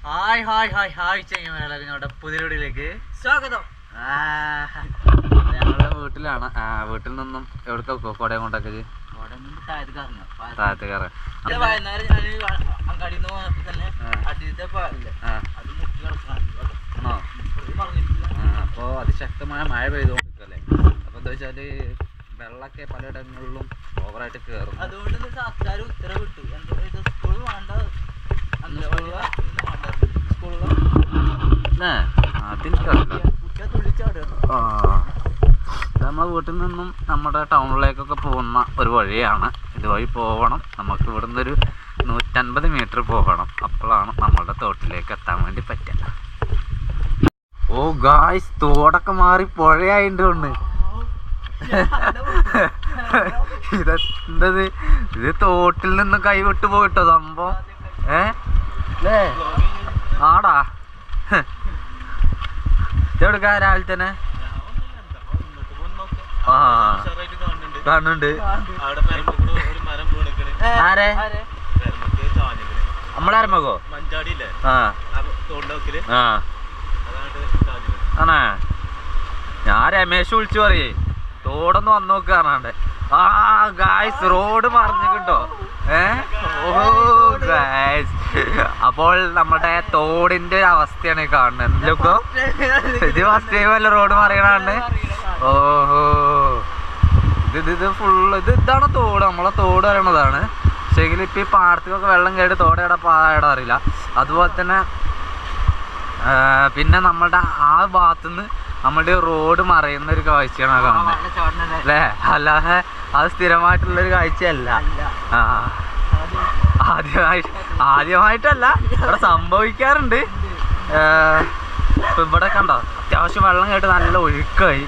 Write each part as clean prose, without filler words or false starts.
Hi hi hi hi ഞങ്ങളുടെ പുതിയ വീഡിയോയിലേക്ക് സ്വാഗതം. ഞങ്ങളുടെ വീട്ടിലാണ്. വീട്ടിൽ നിന്നും എവിടെ കോടയം കൊണ്ടാക്കി താഴത്തേക്കാറ് അപ്പോൾ അതിശക്തമായ മഴ പെയ്തുകൊണ്ടിരിക്കല്ലേ. അപ്പോൾ എന്താ വെച്ചാല് വെള്ളമൊക്കെ പലയിടങ്ങളിലും ഓവറായിട്ട് കയറും. അതുകൊണ്ട് സർക്കാർ ഉത്തരവിട്ടു സ്കൂൾ വേണ്ട നമ്മളെ വീട്ടിൽ നിന്നും നമ്മുടെ ടൗണിലേക്കൊക്കെ പോകുന്ന ഒരു വഴിയാണ്. ഇതുവഴി പോകണം. നമുക്ക് ഇവിടുന്ന് ഒരു 150 മീറ്റർ പോകണം. അപ്പോഴാണ് നമ്മളുടെ തോട്ടിലേക്ക് എത്താൻ വേണ്ടി പറ്റുക. ഓ ഗായ്സ്, തോടൊക്കെ മാറി പുഴയായിട്ട് ഉണ്ട്. ഇതെന്തത്? ഇത് തോട്ടിൽ നിന്ന് കൈവിട്ട് പോയിട്ടോ സംഭവം. അല്ലേ ആടാ ഇതെടുക്കാ രാവിലെ തന്നെ കാണുന്നുണ്ട്. ആരെ നമ്മളെ ആരംഭക്കോ? ആണേ ഞാൻ രമേശ് വിളിച്ചു പറയേ തോടൊന്ന് വന്നു നോക്കാറാണ്ട്. ഗായ്സ് റോഡ് മറിഞ്ഞിട്ടോ. ഓ ഗായ്സ്, അപ്പോൾ നമ്മുടെ തോടിന്റെ അവസ്ഥയാണ് കാണുന്നത്. എന്തിലൊക്കെ ഇത് ഫസ്റ്റ് ടൈം അല്ല റോഡ് മറിയണാണ്ട്. ഓഹോ, ഇത് ഫുള്ള് ഇതാണ് തോട്. നമ്മളെ തോട് പറയണതാണ്. പക്ഷേ എങ്കിൽ ഇപ്പം ഈ പാടത്തേക്കൊക്കെ വെള്ളം കയറി തോടയുടെ പാടം അറിയില്ല. അതുപോലെ തന്നെ പിന്നെ നമ്മളുടെ ആ ഭാഗത്തുനിന്ന് നമ്മളുടെ റോഡ് മറയുന്ന ഒരു കാഴ്ചയാണ് കാണുന്നത് അല്ലേ. അല്ലാതെ അത് സ്ഥിരമായിട്ടുള്ളൊരു കാഴ്ചയല്ല. ആദ്യമായിട്ടല്ല, ഇവിടെ സംഭവിക്കാറുണ്ട്. ഇപ്പം ഇവിടെ കണ്ടോ അത്യാവശ്യം വെള്ളം കയറിയിട്ട് നല്ല ഒഴുക്കായി,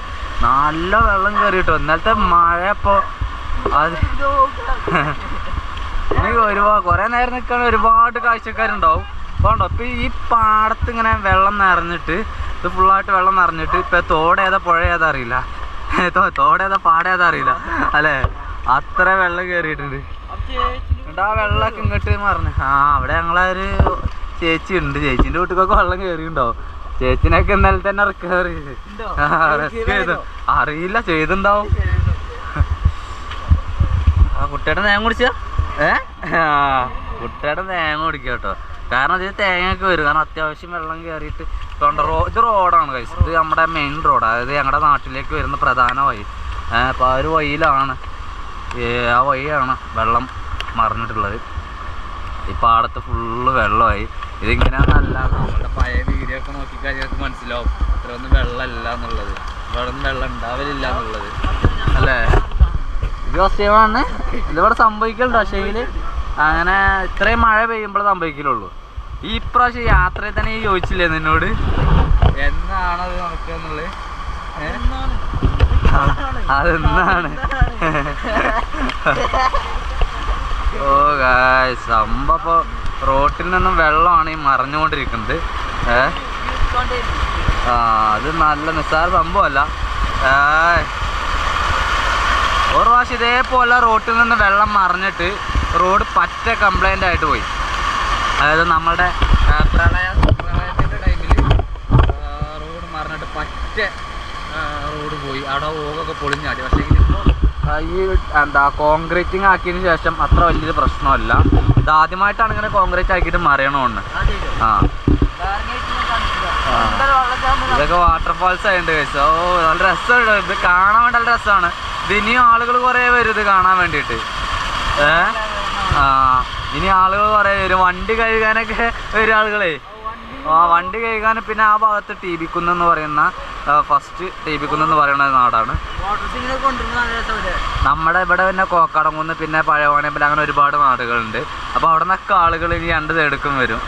നല്ല വെള്ളം കയറി കിട്ടും. ഇന്നലത്തെ മഴ ഇപ്പോൾ അത് എനിക്ക് കുറേ നേരം നിൽക്കാൻ ഒരുപാട് കാഴ്ചക്കാരുണ്ടാവും. അതുകൊണ്ടോ ഇപ്പം ഈ പാടത്ത് ഇങ്ങനെ വെള്ളം നിറഞ്ഞിട്ട് ഇത് ഫുള്ളായിട്ട് വെള്ളം നിറഞ്ഞിട്ട് ഇപ്പം തോടേതാ പുഴ ഏതാ അറിയില്ല, തോടേതാ പാടേതാ അറിയില്ല അല്ലേ. അത്ര വെള്ളം കയറിയിട്ടുണ്ട്. എന്നിട്ട് ആ വെള്ളമൊക്കെ ഇങ്ങോട്ട് മറിഞ്ഞ് അവിടെ ഞങ്ങളൊരു ചേച്ചി ഉണ്ട്. ചേച്ചീൻ്റെ വീട്ടിലൊക്കെ വെള്ളം കയറിയിട്ടുണ്ടാവും. ചേച്ചിനൊക്കെ ഇന്നലെ തന്നെ റിക്കവറി ചെയ്തു അറിയില്ല, ചെയ്തിണ്ടാവും. കുട്ടിയുടെ തേങ്ങ കുടിച്ച കുട്ടിയുടെ തേങ്ങ കുടിക്കുക കേട്ടോ. കാരണം ഇതിൽ തേങ്ങയൊക്കെ വരും. കാരണം അത്യാവശ്യം വെള്ളം കയറിയിട്ട് ഇത് റോഡാണ് കഴിച്ചത്. ഇത് നമ്മുടെ മെയിൻ റോഡ്, അതായത് ഞങ്ങളുടെ നാട്ടിലേക്ക് വരുന്ന പ്രധാന വഴി. അപ്പോൾ ആ ഒരു വഴിയിലാണ്, ആ വഴിയാണ് വെള്ളം മറിഞ്ഞിട്ടുള്ളത്. ഈ പാടത്ത് ഫുള്ള് വെള്ളമായി. ഇതിങ്ങനെയാണെന്നല്ല, നമ്മുടെ പഴയ വീഡിയോ ഒക്കെ നോക്കിക്കഴിഞ്ഞാൽ മനസ്സിലാവും ഇത്രയൊന്നും വെള്ളമില്ല എന്നുള്ളത്, ഇവിടെ ഒന്നും വെള്ളം ഉണ്ടാവലില്ല എന്നുള്ളത് അല്ലേ. ഇത് വസ്തുവാണ് ഇതിവിടെ സംഭവിക്കലുണ്ട്. പക്ഷേങ്കിൽ അങ്ങനെ ഇത്രയും മഴ പെയ്യുമ്പോൾ സംഭവിക്കലുള്ളൂ. ഈ ഇപ്രാവശ്യം യാത്രയിൽ തന്നെ ചോദിച്ചില്ലേ നിന്നോട് എന്നാണത് നടക്കുകയെന്നുള്ളത്? അതെന്നാണ്? ഓ ഗായ്സ്, സംഭവം ഇപ്പോൾ റോട്ടിൽ നിന്നും വെള്ളമാണ് ഈ മറിഞ്ഞുകൊണ്ടിരിക്കുന്നത്. അത് നല്ല നിസ്സാര സംഭവമല്ല. ഒരു പ്രാവശ്യം ഇതേപോലെ റോട്ടിൽ നിന്ന് വെള്ളം മറിഞ്ഞിട്ട് റോഡ് പറ്റ കംപ്ലൈൻ്റ് ആയിട്ട് പോയി. അതായത് നമ്മുടെ പ്രളയത്തിൻ്റെ ടൈമിൽ റോഡ് മറിഞ്ഞിട്ട് പറ്റ റോഡ് പോയി. അവിടെ ഓകൊക്കെ പൊളിഞ്ഞാടി. പക്ഷേ ഇതിപ്പോൾ ഈ കോൺക്രീറ്റിങ് ആക്കിയതിന് ശേഷം അത്ര വലിയൊരു പ്രശ്നമല്ല. ഇത് ആദ്യമായിട്ടാണ് ഇങ്ങനെ കോൺക്രീറ്റ് ആക്കിയിട്ട് മറിയണമെന്ന്. ഇതൊക്കെ വാട്ടർഫാൾസ് ആയിട്ടുണ്ട് കഴിച്ചു. ഓ നല്ല രസമുണ്ട്, ഇത് കാണാൻ വേണ്ടി നല്ല രസമാണ്. ഇത് ഇനിയും ആളുകൾ കുറേ വരും ഇത് കാണാൻ വേണ്ടിയിട്ട്. ഇനി ആളുകൾ കുറേ വരും. വണ്ടി കഴുകാനൊക്കെ വരും ആളുകളെ. വണ്ടി കഴുകാൻ. പിന്നെ ആ ഭാഗത്ത് ടി.ബി. കുന്നെന്ന് പറയുന്ന ഫസ്റ്റ് ടി.ബി. കുന്നെന്ന് പറയുന്ന നാടാണ്. നമ്മുടെ ഇവിടെ പിന്നെ കോക്കാടംകുന്ന്, പിന്നെ പഴവണേമ്പല, അങ്ങനെ ഒരുപാട് നാടുകളുണ്ട്. അപ്പോൾ അവിടെ നിന്നൊക്കെ ആളുകൾ ഇനി 2 സൈഡിലേക്കും വരും.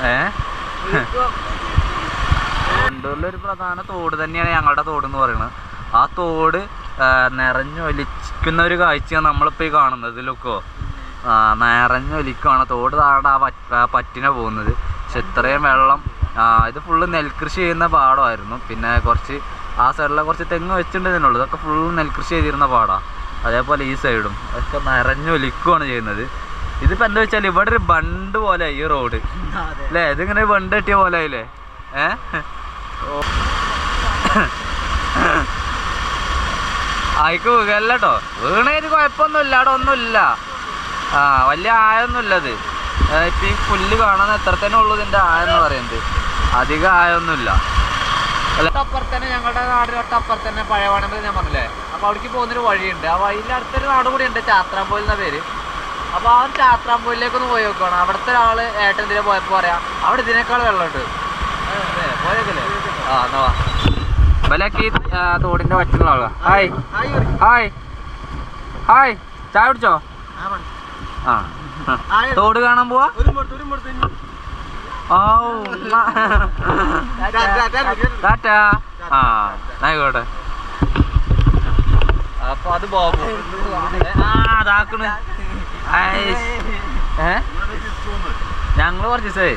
കണ്ണൂരിലൊരു പ്രധാന തോട് തന്നെയാണ് ഞങ്ങളുടെ തോട് എന്ന് പറയുന്നത്. ആ തോട് നിറഞ്ഞൊലിക്കുന്ന ഒരു കാഴ്ചയാണ് നമ്മളിപ്പോൾ ഈ കാണുന്നത്. ഇതിലൊക്കെ നിറഞ്ഞൊലിക്കുകയാണ് തോട്. താഴെ ആ പറ്റിനെ പോകുന്നത്. പക്ഷെ ഇത്രയും വെള്ളം. ഇത് ഫുള്ള് നെൽകൃഷി ചെയ്യുന്ന പാടമായിരുന്നു. പിന്നെ കുറച്ച് ആ സൈഡിലെ കുറച്ച് തെങ്ങ് വെച്ചിട്ടുണ്ടെന്നുള്ളൂ. ഇതൊക്കെ ഫുള്ള് നെൽകൃഷി ചെയ്തിരുന്ന പാടമാണ്. അതേപോലെ ഈ സൈഡും ഒക്കെ നിറഞ്ഞൊലിക്കുകയാണ് ചെയ്യുന്നത്. ഇതിപ്പോ എന്താ വെച്ചാൽ ഇവിടെ ഒരു ബണ്ട് പോലെ ഈ റോഡ് അല്ലേ, ഇതിങ്ങനെ ബണ്ട് കെട്ടിയ പോലെ ആയില്ലേ. ആയിക്ക് വീഴല്ല കേട്ടോ, വീണേന് കുഴപ്പമൊന്നുമില്ല, അവിടെ ഒന്നുമില്ല. വലിയ ആയൊന്നുമില്ല ഇത്. ഇപ്പം ഈ പുല്ല് കാണാൻ എത്ര തന്നെ ഉള്ളൂ ഇതിൻ്റെ ആയെന്ന് പറയുന്നത്, അധികം ആയൊന്നുമില്ല. തൊട്ടപ്പുറത്ത് തന്നെ ഞങ്ങളുടെ നാടിന് തൊട്ടപ്പുറത്ത് തന്നെ പഴയവാണെന്ന് ഞാൻ പറഞ്ഞില്ലേ. അപ്പോൾ അവിടേക്ക് പോകുന്നൊരു വഴിയുണ്ട്. ആ വഴിയിൽ അടുത്തൊരു നാട് കൂടി ഉണ്ട്, ചാത്രാമ്പോയിൽ എന്ന പേര്. അപ്പോൾ ആ ഒരു ചാത്രാമ്പോയിലേക്കൊന്ന് പോയി നോക്കണം. അവിടുത്തെ ഒരാൾ ഏട്ടൻ ഇതിനെ പോയപ്പോൾ പറയാം അവിടെ ഇതിനേക്കാൾ വെള്ളമുണ്ട്. പോയേക്കല്ലേ? എന്നാ ബലക്ക് തോടിൻ്റെ പറ്റുന്ന ആളാ. ഹായ് ഹായ് ഹായ്, ചായ കുടിച്ചോ? തോട് കാണാൻ പോവാ. ആയിക്കോട്ടെ. അപ്പൊ അത് ബാബു അതാക്കണ്. ഞങ്ങള് കുറച്ച് ദിവസമായി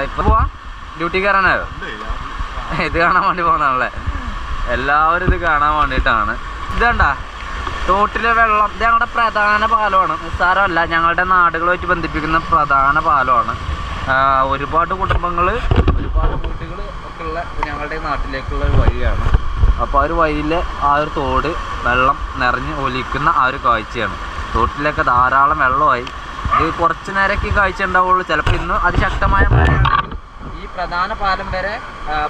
ഇപ്പൊ പോവാ, ഡ്യൂട്ടി കയറാനായോ? ഇത് കാണാൻ വേണ്ടി പോകുന്നതാണല്ലേ. എല്ലാവരും ഇത് കാണാൻ വേണ്ടിയിട്ടാണ്. ഇതേണ്ട തോട്ടിലെ വെള്ളം, ഇത് ഞങ്ങളുടെ പ്രധാന പാലമാണ്, നിസ്സാരമല്ല. ഞങ്ങളുടെ നാടുകളുമായിട്ട് ബന്ധിപ്പിക്കുന്ന പ്രധാന പാലമാണ്. ഒരുപാട് കുടുംബങ്ങൾ, ഒരുപാട് വീട്ടുകൾ ഒക്കെ ഉള്ള ഞങ്ങളുടെ നാട്ടിലേക്കുള്ള ഒരു വഴിയാണ്. അപ്പോൾ ആ ഒരു വഴിയിലെ ആ ഒരു തോട് വെള്ളം നിറഞ്ഞ് ഒലിക്കുന്ന ആ ഒരു കാഴ്ചയാണ്. തോട്ടിലൊക്കെ ധാരാളം വെള്ളമായി. ഇത് കുറച്ച് നേരമൊക്കെ ഈ കാഴ്ച ഉണ്ടാവുള്ളൂ. ചിലപ്പോൾ ഇന്ന് അതിശക്തമായ മഴയാണെങ്കിൽ ഈ പ്രധാന പാലം വരെ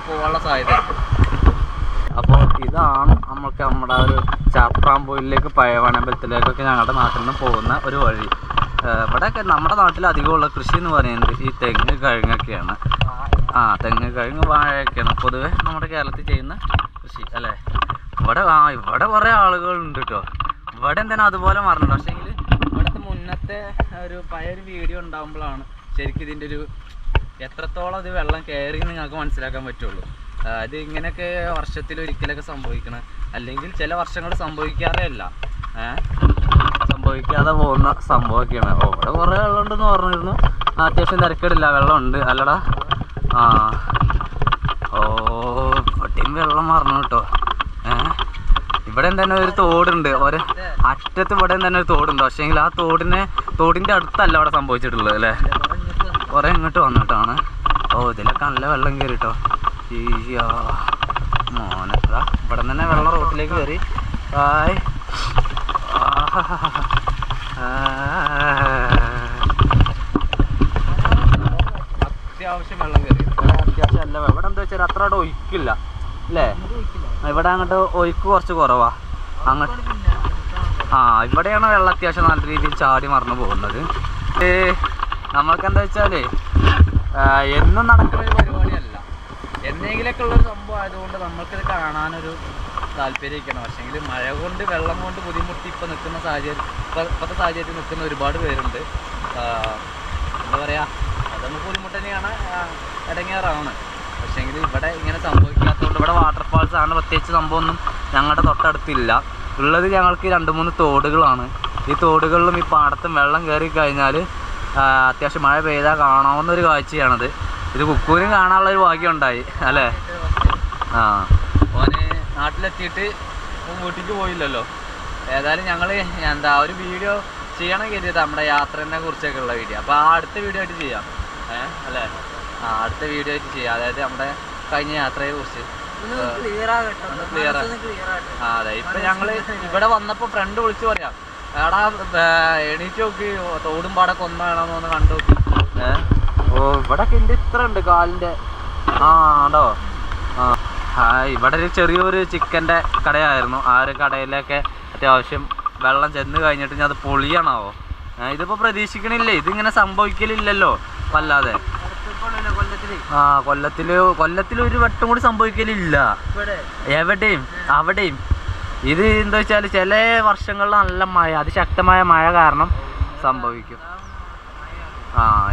പോകാനുള്ള സാധ്യതയുണ്ട്. അപ്പോൾ ഇതാണ് നമുക്ക് നമ്മുടെ ഒരു ചാപ്രാമ്പോയിലേക്ക് പഴയവനമ്പലത്തിലേക്കൊക്കെ ഞങ്ങളുടെ നാട്ടിൽ നിന്ന് പോകുന്ന ഒരു വഴി. ഇവിടെയൊക്കെ നമ്മുടെ നാട്ടിൽ അധികമുള്ള കൃഷി എന്ന് പറയുന്നത് ഈ തെങ്ങ് കഴുങ്ങൊക്കെയാണ്. തെങ്ങ് കഴുങ്ങ് വാഴയൊക്കെയാണ് പൊതുവെ നമ്മുടെ കേരളത്തിൽ ചെയ്യുന്ന കൃഷി അല്ലേ. ഇവിടെ കുറേ ആളുകളുണ്ട് കേട്ടോ. ഇവിടെ എന്തിനാ അതുപോലെ മറന്നുണ്ട്. പക്ഷേങ്കിൽ ഇവിടുത്തെ മുന്നത്തെ ഒരു പഴയൊരു വീഡിയോ ഉണ്ടാകുമ്പോഴാണ് ശരിക്കും ഇതിൻ്റെ ഒരു എത്രത്തോളം ഇത് വെള്ളം കയറി നിങ്ങൾക്ക് മനസ്സിലാക്കാൻ പറ്റുള്ളൂ. ഇത് ഇങ്ങനെയൊക്കെ വർഷത്തിലൊരിക്കലൊക്കെ സംഭവിക്കണം, അല്ലെങ്കിൽ ചില വർഷങ്ങൾ സംഭവിക്കാറേ അല്ല, സംഭവിക്കാതെ പോകുന്ന സംഭവമൊക്കെയാണ്. ഇവിടെ കുറേ വെള്ളമുണ്ടെന്ന് പറഞ്ഞിരുന്നു. അത്യാവശ്യം തിരക്കേടില്ല, വെള്ളമുണ്ട് അല്ലടാ. ഇവിടെയും വെള്ളം മറന്നു കേട്ടോ. ഇവിടെ തന്നെ ഒരു തോടുണ്ട്, ഒരു അറ്റത്ത് ഇവിടെ തന്നെ ഒരു തോടുണ്ട്. പക്ഷേങ്കിൽ ആ തോടിൻ്റെ അടുത്തല്ല അവിടെ സംഭവിച്ചിട്ടുള്ളത് അല്ലേ, കുറേ ഇങ്ങോട്ട് വന്നിട്ടാണ്. ഇതിലൊക്കെ നല്ല വെള്ളം കയറി കേട്ടോ. മോനെ ഇവിടെ തന്നെ വെള്ളം റോട്ടിലേക്ക് കയറി. അത്യാവശ്യം വെള്ളം കയറി. അത്യാവശ്യം അല്ല, ഇവിടെ എന്താ വെച്ചാൽ അത്ര അവിടെ ഒഴുക്കില്ല അല്ലേ. ഇവിടെ അങ്ങോട്ട് ഒഴുക്ക് കുറച്ച് കുറവാ. അങ്ങോട്ട് ഇവിടെയാണ് വെള്ളം അത്യാവശ്യം നല്ല രീതിയിൽ ചാടി മറന്നു പോകുന്നത്. നമ്മൾക്കെന്താ വെച്ചാൽ എന്നും നടക്കുന്ന ഒരു പരിപാടിയല്ല, എന്തെങ്കിലുമൊക്കെ ഉള്ളൊരു സംഭവം ആയതുകൊണ്ട് നമ്മൾക്കിത് കാണാനൊരു താല്പര്യമൊക്കെയാണ്. പക്ഷേങ്കിൽ മഴ കൊണ്ട് വെള്ളം കൊണ്ട് ബുദ്ധിമുട്ടി ഇപ്പോൾ നിൽക്കുന്ന ഇപ്പോഴത്തെ സാഹചര്യത്തിൽ നിൽക്കുന്ന ഒരുപാട് പേരുണ്ട്. എന്താ പറയുക, അത് നമുക്ക് ബുദ്ധിമുട്ട് തന്നെയാണ്, ഇടങ്ങേറാണ്. പക്ഷേങ്കിൽ ഇവിടെ ഇങ്ങനെ സംഭവിക്കാത്തതുകൊണ്ട് ഇവിടെ വാട്ടർഫാൾസ് ആണ് പ്രത്യേകിച്ച് സംഭവമൊന്നും ഞങ്ങളുടെ തൊട്ടടുത്തില്ല. ഉള്ളത് ഞങ്ങൾക്ക് 2-3 തോടുകളാണ്. ഈ തോടുകളിലും ഈ പാടത്തും വെള്ളം കയറി കഴിഞ്ഞാൽ അത്യാവശ്യം മഴ പെയ്താൽ കാണാവുന്ന ഒരു കാഴ്ചയാണത്. ഇത് കുക്കൂരും കാണാനുള്ളൊരു ഭാഗ്യം ഉണ്ടായി അല്ലേ. ഓന് നാട്ടിലെത്തിയിട്ട് വീട്ടിലേക്ക് പോയില്ലല്ലോ. ഏതായാലും ഞങ്ങൾ ഒരു വീഡിയോ ചെയ്യണം കരുതിയത്, നമ്മുടെ യാത്രേനെ കുറിച്ചൊക്കെ ഉള്ള വീഡിയോ. അപ്പോൾ അടുത്ത വീഡിയോ ആയിട്ട് ചെയ്യാം അല്ലേ. അടുത്ത വീഡിയോ ആയിട്ട് ചെയ്യാം, അതായത് നമ്മുടെ കഴിഞ്ഞ യാത്രയെ കുറിച്ച് ക്ലിയർ. അതെ, ഇപ്പം ഞങ്ങൾ ഇവിടെ വന്നപ്പോൾ ഫ്രണ്ട് വിളിച്ച് പറയാം, എടാ എണീറ്റ് നോക്കി തോടും പാടൊക്കെ ഒന്നാണോന്ന് ഒന്ന് കണ്ടു നോക്കി. ഇവിടെയൊക്കെ എൻ്റെ ഇത്ര ഉണ്ട് കാലിൻ്റെ. ആണ്ടോ. ഇവിടെ ഒരു ചെറിയൊരു ചിക്കൻ്റെ കടയായിരുന്നു. ആ ഒരു കടയിലൊക്കെ അത്യാവശ്യം വെള്ളം ചെന്ന് കഴിഞ്ഞിട്ട് ഞാൻ അത് പൊളിയണാവോ. ഇതിപ്പോൾ പ്രതീക്ഷിക്കണില്ലേ, ഇതിങ്ങനെ സംഭവിക്കലില്ലല്ലോ വല്ലാതെ. കൊല്ലത്തിൽ ഒരു വട്ടം കൂടി സംഭവിക്കലില്ല എവിടെയും അവിടെയും. ഇത് എന്താ വെച്ചാൽ ചില വർഷങ്ങളിൽ നല്ല മഴ, അതിശക്തമായ മഴ കാരണം സംഭവിക്കും.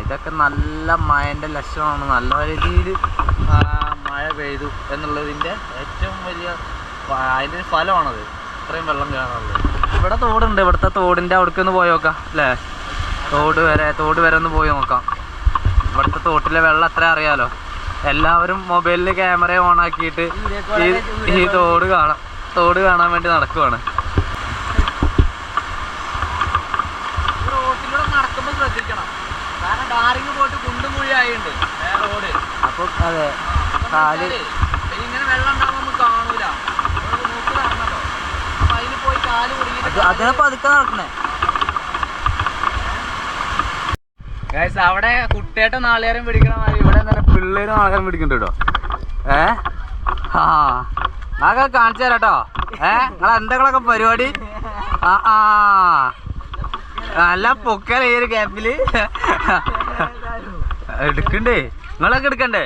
ഇതൊക്കെ നല്ല മഴൻ്റെ ലക്ഷണമാണ്. നല്ല രീതിയിൽ മഴ പെയ്തു എന്നുള്ളതിൻ്റെ ഏറ്റവും വലിയ അതിൻ്റെ ഫലമാണത്, ഇത്രയും വെള്ളം കയറാനുള്ളത്. ഇവിടെ തോടുണ്ട്, ഇവിടുത്തെ തോടിൻ്റെ അവിടേക്ക് ഒന്ന് പോയി നോക്കാം അല്ലേ. തോട് വരെ ഒന്ന് പോയി നോക്കാം. ഇവിടുത്തെ തോട്ടിലെ വെള്ളം എത്ര അറിയാലോ. എല്ലാവരും മൊബൈലിൽ ക്യാമറ ഓൺ ആക്കിയിട്ട് ഈ തോട് കാണാൻ വേണ്ടി നടക്കുവാണ്. റോട്ടിലൂടെ നടക്കുമ്പോൾ ശ്രദ്ധിക്കണം. ടാറിങ് പോയിട്ട് കുണ്ടും കുഴി ആയിട്ടുണ്ട് റോഡ്. അപ്പൊ അതെ കാല് ഇങ്ങനെ വെള്ളം ഉണ്ടാകുമ്പോ നമുക്ക് കാണൂല, നോക്കി നടന്നല്ലോ. അപ്പൊ അതിന് പോയി കാല് കുടുങ്ങിട്ട് അതിനെ പതുക്കെ നടക്കണേ. അവിടെ കുട്ടിയായിട്ട് നാളികേരം പിടിക്കണ മാതിരി ഇവിടെ തന്നെ പിള്ളേരും നാളികേരം പിടിക്കുന്നുണ്ട് കേട്ടോ. നാളെ കാണിച്ചു തരാം കേട്ടോ. നിങ്ങളെ എന്തെങ്കിലൊക്കെ പരിപാടി. നല്ല പൊക്കല ഈ ഒരു ഗ്യാപ്പില് എടുക്കണ്ടേ, നിങ്ങളൊക്കെ എടുക്കണ്ടേ?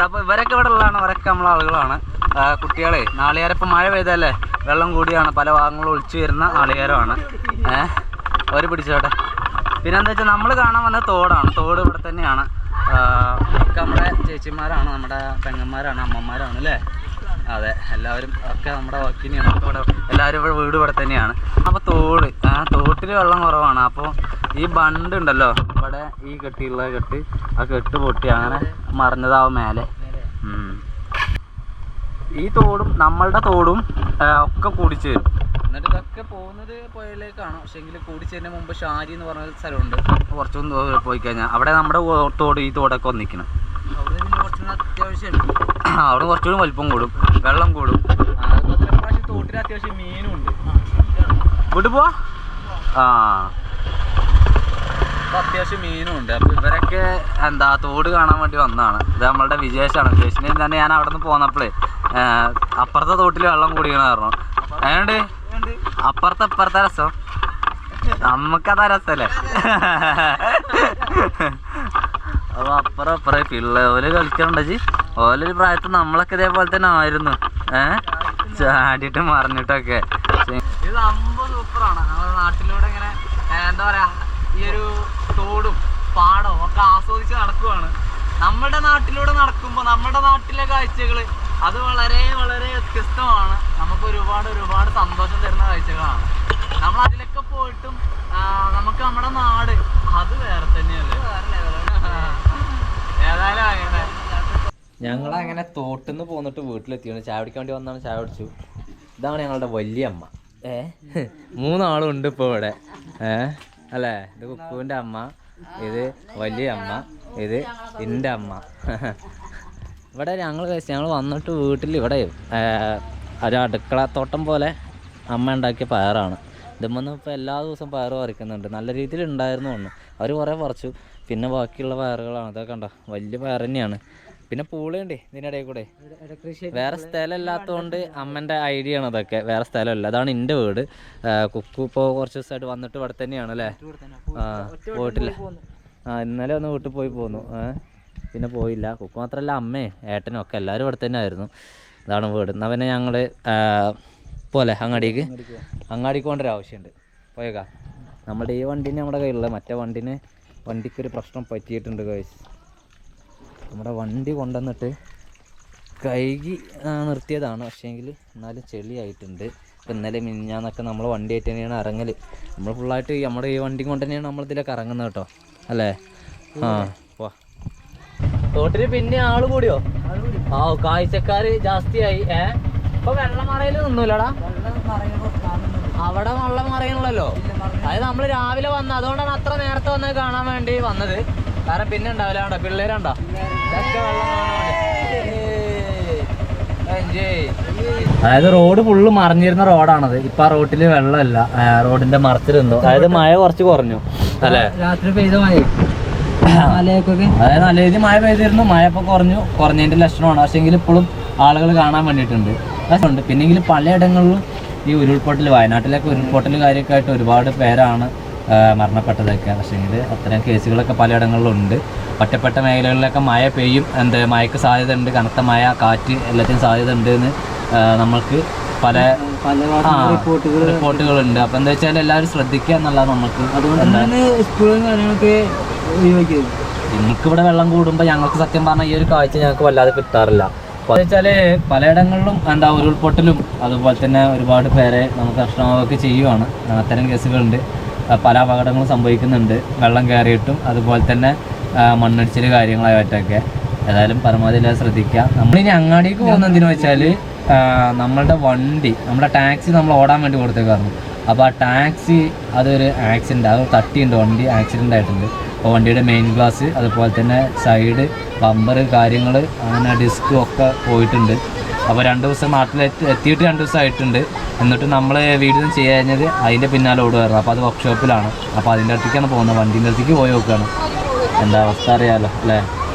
അപ്പൊ ഇവരൊക്കെ ഇവിടെ ഉള്ളതാണ്, ഇവരൊക്കെ നമ്മളെ ആളുകളാണ്. കുട്ടികളെ നാളികേരം ഇപ്പം മഴ പെയ്തല്ലേ വെള്ളം കൂടിയാണ്, പല ഭാഗങ്ങളും ഒളിച്ചു വരുന്ന നാളികേരമാണ്. അവർ പിടിച്ചോട്ടെ. പിന്നെ എന്താ വെച്ചാൽ നമ്മൾ കാണാൻ വന്ന തോടാണ്. തോട് ഇവിടെ തന്നെയാണ്. ഒക്കെ നമ്മുടെ ചേച്ചിമാരാണ്, നമ്മുടെ പെങ്ങന്മാരാണ്, അമ്മമാരാണ് അല്ലേ? അതെ, എല്ലാവരും ഒക്കെ നമ്മുടെ വക്കിനെയാണ്. ഇവിടെ എല്ലാവരും ഇവിടെ വീട് ഇവിടെ തന്നെയാണ്. അപ്പോൾ തോട്, തോട്ടിൽ വെള്ളം കുറവാണ്. അപ്പോൾ ഈ ബണ്ട് ഉണ്ടല്ലോ ഇവിടെ, ഈ കെട്ടിയുള്ള കെട്ട്, ആ കെട്ട് പൊട്ടി അങ്ങനെ മറിഞ്ഞതാവും മേലെ. ഈ തോടും നമ്മളുടെ തോടും ഒക്കെ കൂടിച്ച് വരും. എന്നിട്ട് ഇതൊക്കെ പോകുന്നത് പുഴയിലേക്കാണ്. പക്ഷേ എങ്കിൽ കൂടിച്ചതിന് മുമ്പ് ഷാരി എന്ന് പറഞ്ഞ സ്ഥലമുണ്ട്. കുറച്ചൊന്ന് പോയി കഴിഞ്ഞാൽ അവിടെ നമ്മുടെ തോട്, ഈ തോടൊക്കെ ഒന്നിക്കണം. അത്യാവശ്യം അവിടെ കുറച്ചുകൂടി വലിപ്പം കൂടും, വെള്ളം കൂടും. തോട്ടിൽ അത്യാവശ്യം മീനും ഉണ്ട്. വീട്ടിൽ പോവാ. അപ്പോൾ അത്യാവശ്യം മീനും ഉണ്ട്. അപ്പോൾ ഇവരൊക്കെ എന്താ തോട് കാണാൻ വേണ്ടി വന്നതാണ്. ഇത് നമ്മളുടെ വിജേഷാണ്. വിജേഷിനെ തന്നെ ഞാൻ അവിടെ നിന്ന് പോന്നപ്പോഴേ അപ്പുറത്തെ തോട്ടിൽ വെള്ളം കൂടിയെന്ന് പറഞ്ഞു. അതുകൊണ്ട് അപ്പുറത്തെ രസം, നമുക്കതാ രസമല്ലേ. അപ്പോൾ അപ്പുറം പിള്ളേര് കളിക്കാറുണ്ട് ജി. ഓലൊരു പ്രായത്തിൽ നമ്മളൊക്കെ ഇതേപോലെ തന്നെ ആയിരുന്നു, ചാടിയിട്ട് മറിഞ്ഞിട്ടൊക്കെ. ഇത് സംഭവം സൂപ്പറാണ്. നമ്മുടെ നാട്ടിലൂടെ ഇങ്ങനെ എന്താ പറയാ, ഈ ഒരു തോടും പാടവും ഒക്കെ ആസ്വദിച്ച് നടക്കുവാണ്. നമ്മുടെ നാട്ടിലൂടെ നടക്കുമ്പോൾ നമ്മുടെ നാട്ടിലെ കാഴ്ചകൾ അത് വളരെ വളരെ വ്യത്യസ്തമാണ്. നമുക്ക് ഒരുപാട് സന്തോഷം തരുന്ന കാഴ്ചകളാണ്. നമ്മൾ അതിലൊക്കെ പോയിട്ടും നമുക്ക് നമ്മുടെ നാട് അത് വേറെ തന്നെയല്ലേ. ഏതായാലും അങ്ങനെ ഞങ്ങളങ്ങനെ തോട്ടിൽ പോന്നിട്ട് വീട്ടിലെത്തിയാണ്. ചായ കുടിക്കാൻ വേണ്ടി വന്നാണ്, ചായ കുടിച്ചു. ഇതാണ് ഞങ്ങളുടെ വലിയ അമ്മ. 3 ആളും ഉണ്ട് ഇപ്പോൾ ഇവിടെ. അല്ലേ, ഇത് കുക്കുവിൻ്റെ അമ്മ, ഇത് വലിയ അമ്മ, ഇത് എൻ്റെ അമ്മ. ഇവിടെ ഞങ്ങൾ വന്നിട്ട് വീട്ടിൽ ഇവിടെ ഒരു അടുക്കളത്തോട്ടം പോലെ അമ്മ ഉണ്ടാക്കിയ പയറാണ്. ഇതുമ്പോൾ ഇപ്പോൾ എല്ലാ ദിവസവും പയർ പറിക്കുന്നുണ്ട്. നല്ല രീതിയിൽ ഉണ്ടായിരുന്നു ഒന്ന്. അവർ കുറേ പറിച്ചു. പിന്നെ ബാക്കിയുള്ള പയറുകളാണ്. ഇതൊക്കെ കണ്ടോ, വലിയ പയർ തന്നെയാണ്. പിന്നെ പൂളുണ്ട് ഇതിനിടയിൽ കൂടെ. വേറെ സ്ഥലമില്ലാത്തതുകൊണ്ട് അമ്മൻ്റെ ഐഡിയ ആണ് അതൊക്കെ. വേറെ സ്ഥലമല്ല. അതാണ് എൻ്റെ വീട്. കുക്കു ഇപ്പോൾ കുറച്ച് ദിവസമായിട്ട് വന്നിട്ട് ഇവിടെ തന്നെയാണ് അല്ലേ? പോയിട്ടില്ല. ഇന്നലെ ഒന്ന് വീട്ടിൽ പോയി പോന്നു. പിന്നെ പോയില്ല. കുക്കു മാത്രമല്ല, അമ്മയും ഏട്ടനും ഒക്കെ എല്ലാവരും ഇവിടെ തന്നെ ആയിരുന്നു. ഇതാണ് വീട്. എന്നാൽ പിന്നെ ഞങ്ങൾ പോലെ അങ്ങാടിക്ക് കൊണ്ടൊരു ആവശ്യമുണ്ട്. പോയേക്കാ. നമ്മുടെ ഈ വണ്ടീനെ നമ്മുടെ കയ്യിലുള്ള മറ്റേ വണ്ടിക്കൊരു പ്രശ്നം പറ്റിയിട്ടുണ്ട് ഗൈസ്. നമ്മുടെ വണ്ടി കൊണ്ടുവന്നിട്ട് കഴുകി നിർത്തിയതാണ്. പക്ഷേങ്കിൽ എന്നാലും ചെളിയായിട്ടുണ്ട്. ഇപ്പം ഇന്നലെ മിനിഞ്ഞാന്നൊക്കെ നമ്മൾ വണ്ടിയായിട്ട് തന്നെയാണ് ഇറങ്ങൽ. നമ്മൾ ഫുള്ളായിട്ട് നമ്മുടെ ഈ വണ്ടി കൊണ്ട് തന്നെയാണ് നമ്മളിതിലൊക്കെ ഇറങ്ങുന്നത് കേട്ടോ. അല്ലേ? പോ. തോട്ടിൽ പിന്നെ ആള് കൂടിയോ? കാഴ്ചക്കാർ ജാസ്തിയായി. ഇപ്പൊ വെള്ളം മറയിൽ നിന്നൂലടാ. അവിടെ വെള്ളം മറയണല്ലോ. അത് നമ്മൾ രാവിലെ വന്നത്, അതുകൊണ്ടാണ് അത്ര നേരത്തെ വന്നത് കാണാൻ വേണ്ടി വന്നത്. കാരണം പിന്നെ ഉണ്ടാവില്ല. കണ്ടോ പിള്ളേരുണ്ടോ, ഇതൊക്കെ വെള്ളം കാണാൻ എൻജോയ്. അതായത് റോഡ് ഫുള്ള് മറിഞ്ഞിരുന്ന റോഡാണത്. ഇപ്പൊ ആ റോഡിൽ വെള്ളമല്ല, റോഡിന്റെ മറച്ചിരുന്നു. അതായത് മഴ കുറച്ച് കുറഞ്ഞു അല്ലേ? രാത്രി പെയ്ത മഴ, അതായത് നല്ല രീതിയിൽ മഴ പെയ്തിരുന്നു. മഴ ഇപ്പൊ കുറഞ്ഞതിന്റെ ലക്ഷണമാണ്. പക്ഷെങ്കിൽ ഇപ്പോഴും ആളുകൾ കാണാൻ വേണ്ടിയിട്ടുണ്ട്. ഉണ്ട്. പിന്നെങ്കിൽ പലയിടങ്ങളിലും ഈ ഉരുൾപൊട്ടൽ, വയനാട്ടിലൊക്കെ ഉരുൾപൊട്ടൽ കാര്യമൊക്കെ ആയിട്ട് ഒരുപാട് പേരാണ് മരണപ്പെട്ടതൊക്കെ. പക്ഷേങ്കിൽ അത്തരം കേസുകളൊക്കെ പലയിടങ്ങളിലും ഉണ്ട്. ഒറ്റപ്പെട്ട മേഖലകളിലൊക്കെ മഴ പെയ്യും, മഴയ്ക്ക് സാധ്യത ഉണ്ട്, കനത്ത മഴ, കാറ്റ് എല്ലാത്തിനും സാധ്യത ഉണ്ട് എന്ന് നമ്മൾക്ക് പല റിപ്പോർട്ടുകളുണ്ട്. അപ്പം എന്താ വെച്ചാൽ എല്ലാവരും ശ്രദ്ധിക്കുക എന്നുള്ളത് നമുക്ക്. അതുകൊണ്ട് സ്കൂളും കാര്യങ്ങളൊക്കെ നമുക്കിവിടെ വെള്ളം കൂടുമ്പോൾ ഞങ്ങൾക്ക് സത്യം പറഞ്ഞാൽ ഈ ഒരു കാഴ്ച ഞങ്ങൾക്ക് വല്ലാതെ കിട്ടാറില്ല. അപ്പോൾ വെച്ചാൽ പലയിടങ്ങളിലും ഉരുൾപൊട്ടലും അതുപോലെ തന്നെ ഒരുപാട് പേരെ നമുക്ക് നഷ്ടമാവുകയൊക്കെ ചെയ്യുവാണ്. അത്തരം കേസുകളുണ്ട്. പല അപകടങ്ങളും സംഭവിക്കുന്നുണ്ട് വെള്ളം കയറിയിട്ടും, അതുപോലെ തന്നെ മണ്ണിടിച്ചിൽ കാര്യങ്ങളായിട്ടൊക്കെ. ഏതായാലും പരമാവധി എല്ലാം ശ്രദ്ധിക്കുക. നമ്മളിനി അങ്ങാടിക്ക് പോകുന്നതിന് വെച്ചാൽ നമ്മളുടെ വണ്ടി, നമ്മുടെ ടാക്സി നമ്മൾ ഓടാൻ വേണ്ടി കൊടുത്തേക്കായിരുന്നു. അപ്പോൾ ആ ടാക്സി അതൊരു ആക്സിഡൻറ്റ്, അത് തട്ടിയുണ്ട്, വണ്ടി ആക്സിഡൻ്റ് ആയിട്ടുണ്ട്. അപ്പോൾ വണ്ടിയുടെ മെയിൻ ഗ്ലാസ് അതുപോലെ തന്നെ സൈഡ് ബമ്പർ കാര്യങ്ങൾ അങ്ങനെ ഡിസ്കും ഒക്കെ പോയിട്ടുണ്ട്. അപ്പോൾ 2 ദിവസം എത്തിയിട്ട് 2 ദിവസം ആയിട്ടുണ്ട്. എന്നിട്ട് നമ്മൾ വീഡിയോ ചെയ്യാൻ കഴിഞ്ഞത് അതിൻ്റെ പിന്നാലെ ഓടുകയായിരുന്നു. അപ്പോൾ അത് വർക്ക്ഷോപ്പിലാണ്. അപ്പോൾ അതിൻ്റെ അടുത്തേക്കാണ് പോകുന്നത്, വണ്ടീൻ്റെ അടുത്തേക്ക് പോയി നോക്കുകയാണ്. എന്താ അവസ്ഥ അറിയാമല്ലോ അല്ലേ.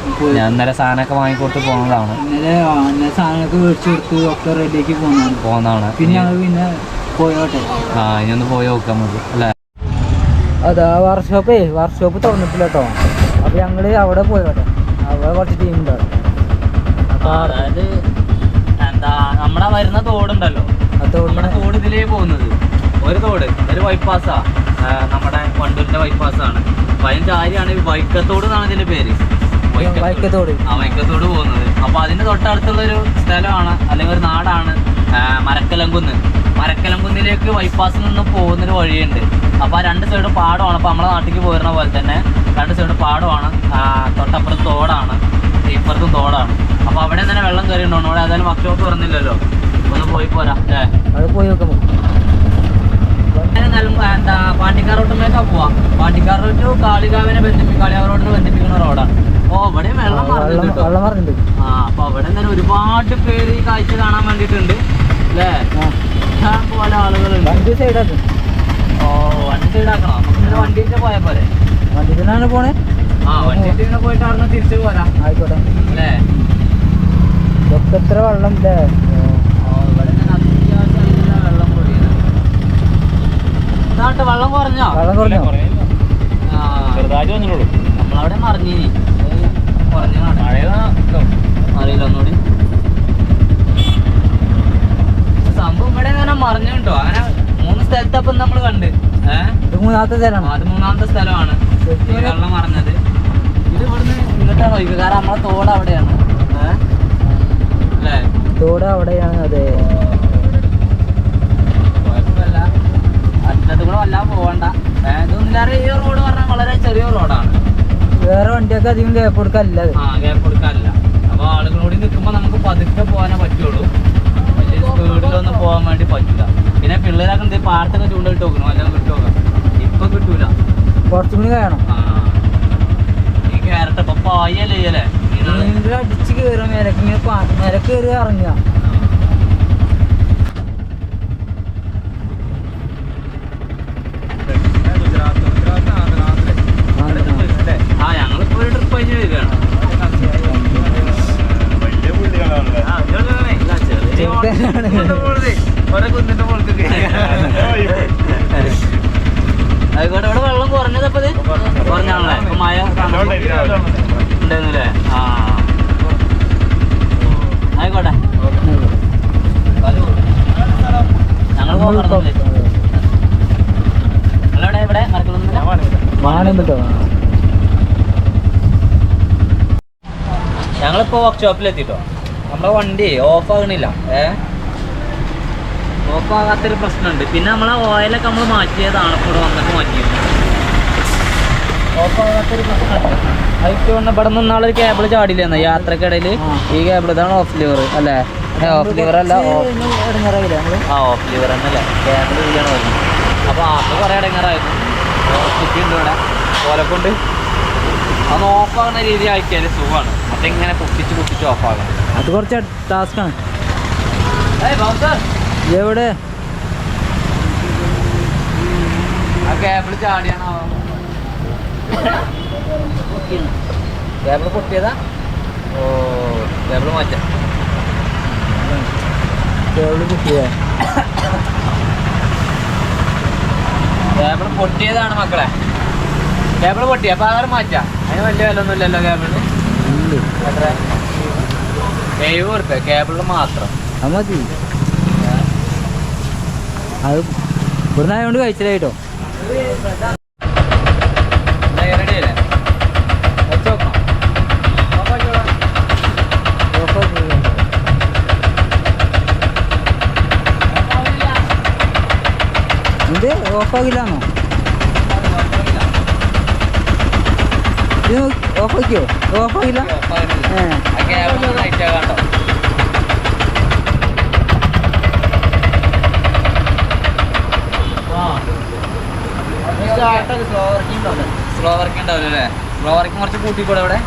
ഞാൻ ഇന്നലെ സാധനമൊക്കെ വാങ്ങിക്കൊടുത്ത് പോകുന്നതാണ്. സാധനമൊക്കെ മേടിച്ചു കൊടുത്ത് ഒക്കെ റെഡിയാക്കി പോകുന്നതാണ്. പിന്നെ ഞങ്ങൾ പിന്നെ പോയോട്ടെ. ഇനി ഒന്ന് പോയി നോക്കാം നമുക്ക് അല്ലേ. അതാ വർക്ക്ഷോപ്പ് തുറന്നിട്ടില്ല കേട്ടോ. അപ്പോൾ ഞങ്ങൾ അവിടെ പോയോട്ടെ. അവിടെ കുറച്ച് ടീം ഉണ്ടാവും. അതായത് എന്താ നമ്മുടെ വരുന്ന തോടുണ്ടല്ലോ, നമ്മുടെ തോട് ഇതിലേ പോകുന്നത്. ഒരു തോട് ഒരു ബൈപ്പാസാ, നമ്മുടെ വണ്ടൂരിന്റെ ബൈപ്പാസാണ്. അപ്പൊ അതിന് ചാരിയാണ് വൈക്കത്തോട് എന്നാണ് ഇതിന്റെ പേര്. വൈക്കത്തോട് പോകുന്നത്. അപ്പൊ അതിന്റെ തൊട്ടടുത്തുള്ള ഒരു സ്ഥലമാണ് അല്ലെങ്കിൽ ഒരു നാടാണ് മരക്കലംകുന്നിലേക്ക് ബൈപ്പാസിൽ നിന്ന് പോകുന്നൊരു വഴിയുണ്ട്. അപ്പൊ ആ 2 സൈഡും പാടമാണ്. അപ്പൊ നമ്മുടെ നാട്ടിലേക്ക് പോരുന്ന പോലെ തന്നെ 2 സൈഡും പാടമാണ്. തൊട്ടപ്പുറത്ത് തോടാണ്, ഇപ്പുറത്തും തോടാണ്. അപ്പൊ അവിടെ തന്നെ വെള്ളം കയറിയിട്ടുണ്ടോ? അവിടെ ഏതായാലും വർക്ക്ഷോപ്പ് തുറന്നില്ലല്ലോ, ഒന്ന് പോയി പോരാ അല്ലേ. അത് പോയി നോക്കാം. എന്താ പാണ്ടിക്കാർ റോട്ടിലേക്കാ പോവാ. പാണ്ടിക്കാർ റോഡ് കാളികാവിനെ കാളികാവ് റോഡിനെ ബന്ധിപ്പിക്കുന്ന റോഡാണ്. ഓ ഇവിടെ വെള്ളം മറിഞ്ഞിട്ടുണ്ട്. അപ്പൊ അവിടെ തന്നെ ഒരുപാട് പേര് ഈ കാഴ്ച കാണാൻ വേണ്ടിയിട്ടുണ്ട് അല്ലേ. ഇഷ്ടം പോലെ ആളുകളുണ്ട്. വണ്ടി സൈഡാക്കും. ഓ വണ്ടി സൈഡാക്കണോ? വണ്ടിയിട്ട് പോയാ പോരെ. വണ്ടി തന്നെയാണ് പോണേ. വണ്ടിയിട്ട് ഇങ്ങനെ പോയിട്ട് അവിടെ തിരിച്ചു പോരാ. ആയിക്കോട്ടെ അല്ലേ. ഇതൊക്കെ എത്ര വെള്ളം ഇല്ലേ. ഇവിടെ അത്യാവശ്യം നല്ല വെള്ളം പൊടിയുന്നത്. വെള്ളം കുറഞ്ഞോ? ചെറുതായിട്ട് വന്നിട്ടുള്ളൂ. നമ്മളവിടെ മറിഞ്ഞിനി കുറഞ്ഞ അറിയില്ല ഒന്നുകൂടി. സംഭവം ഇവിടെ ഇങ്ങനെ മറിഞ്ഞു കേട്ടോ. അങ്ങനെ 3 സ്ഥലത്ത് അപ്പം നമ്മൾ കണ്ട്. മൂന്നാമത്തെ സ്ഥലമാണ്. അത് 3ാമത്തെ സ്ഥലമാണ് വെള്ളം മറിഞ്ഞത്. ഇത് ഇവിടുന്ന് ഇങ്ങോട്ടാണ് ഒഴിക്കുക. കാരണം നമ്മളെ തോട് അവിടെയാണ് അല്ലേ. തോട് അവിടെയാണ്. അതെ കുഴപ്പമില്ല. അറ്റത്ത് കൂടെ വല്ലാതെ പോകണ്ട. ഇതൊന്നില്ലാതെ ഈ റോഡ് പറഞ്ഞാൽ വളരെ ചെറിയ റോഡാണ്. വേറെ വണ്ടിയൊക്കെ അധികം ഗ്യാപ്പ് കൊടുക്കാനില്ല. ഗ്യാപ്പ് കൊടുക്കാനില്ല. അപ്പോൾ ആളുകളോട് നിൽക്കുമ്പോൾ നമുക്ക് പതുക്കെ പോകാനേ പറ്റുള്ളൂ. വലിയ സ്പീഡിലൊന്നും പോകാൻ വേണ്ടി പറ്റില്ല. പിന്നെ പിള്ളേരൊക്കെ എന്തെങ്കിലും പാടത്തൊക്കെ ചൂണ്ടിട്ട് നോക്കണം, വല്ലതും കിട്ടുമോ? ഇപ്പൊ കിട്ടൂല, കുറച്ചും കൂടി വേണം. ഈ ക്യാരറ്റ് ഇപ്പൊ പായല്ലേ ചെയ്യല്ലേ. അടിച്ച് കയറുക, നില കയറി ഇറങ്ങുക. ഞങ്ങളിപ്പോ ഒരു ട്രിപ്പ് കഴിഞ്ഞ് വരികയാണ്. ആയിക്കോട്ടെ. ഇവിടെ വെള്ളം കുറഞ്ഞതപ്പത് കുറഞ്ഞാണല്ലേ. ഇപ്പൊ മഴ ഉണ്ടായിരുന്നില്ലേ. ആയിക്കോട്ടെ. ഞങ്ങൾ പോകാറുന്നില്ലേ. നിങ്ങളെവിടെ? ഇവിടെ മറക്കൊന്നുമില്ല. ഞങ്ങളിപ്പോ വർക്ക്ഷോപ്പിലെത്തിട്ടോ. നമ്മളെ വണ്ടി ഓഫാകണില്ല. ഓഫാകാത്തൊരു പ്രശ്നമുണ്ട്. പിന്നെ നമ്മളെ ഓയിലൊക്കെ നമ്മൾ മാറ്റിയതാണ്. ഇപ്പോൾ ഇവിടെ വന്നിട്ട് മാറ്റിയത്. ഓഫാകാത്തൊരു പ്രശ്നമുണ്ട്. അതിക്ക് വന്ന ഇവിടെ നിന്നാളൊരു കേബിൾ ചാടില്ലെന്ന യാത്രക്കിടയിൽ. ഈ കേബിൾ ഇതാണ് ഓഫ് ലിവർ അല്ലേ. ഓഫ് ലിവർ അല്ല, ഓഫ് ലിവർ എന്നല്ലേ. കേബിൾ ഇതിലാണ് വരുന്നത്. അപ്പോൾ അത് കുറേ ഇടങ്ങാറായിരുന്നു. കുറ്റിയുണ്ട് ഇവിടെ ഓലെ കൊണ്ട്. അതൊന്ന് ഓഫാകുന്ന രീതി ആക്കിയാൽ സുഖമാണ്. മറ്റിങ്ങനെ കുത്തിച്ച് ഓഫാകണം. അത് കുറച്ച് ടാസ്ക്കാണ്. എവിടെ ആ കേബിൾ ചാടിയാണോ? കേബിൾ പൊട്ടിയതാ. ഓ കേബിൾ മാറ്റാം. കേബിൾ പൊട്ടിയതാ. കേബിൾ പൊട്ടിയതാണ് മക്കളെ. കേബിൾ പൊട്ടി. അപ്പോൾ അതാണ് മാറ്റാം. അതിന് വലിയ വില ഒന്നുമില്ലല്ലോ കേബിളിന്. എത്ര? 70 കൊടുക്കുക കേബിളിന് മാത്രം. അത് മതി. അത് ഇവിടുന്ന് ആയതുകൊണ്ട് കഴിച്ചില്ലായിട്ടോ. റെഡി അല്ലേ? വെച്ച് നോക്കണം. ഇത് ഓഫാകില്ലാന്നോ? ഇത് ഓഫാക്കിയോ? ഓഫാകില്ല. സ്ലോ വർക്കിംഗ് ഉണ്ടാവില്ല അല്ലേ? സ്ലോ വർക്കിംഗ് കുറച്ച് കൂട്ടിക്കൂടെ ഇവിടെ?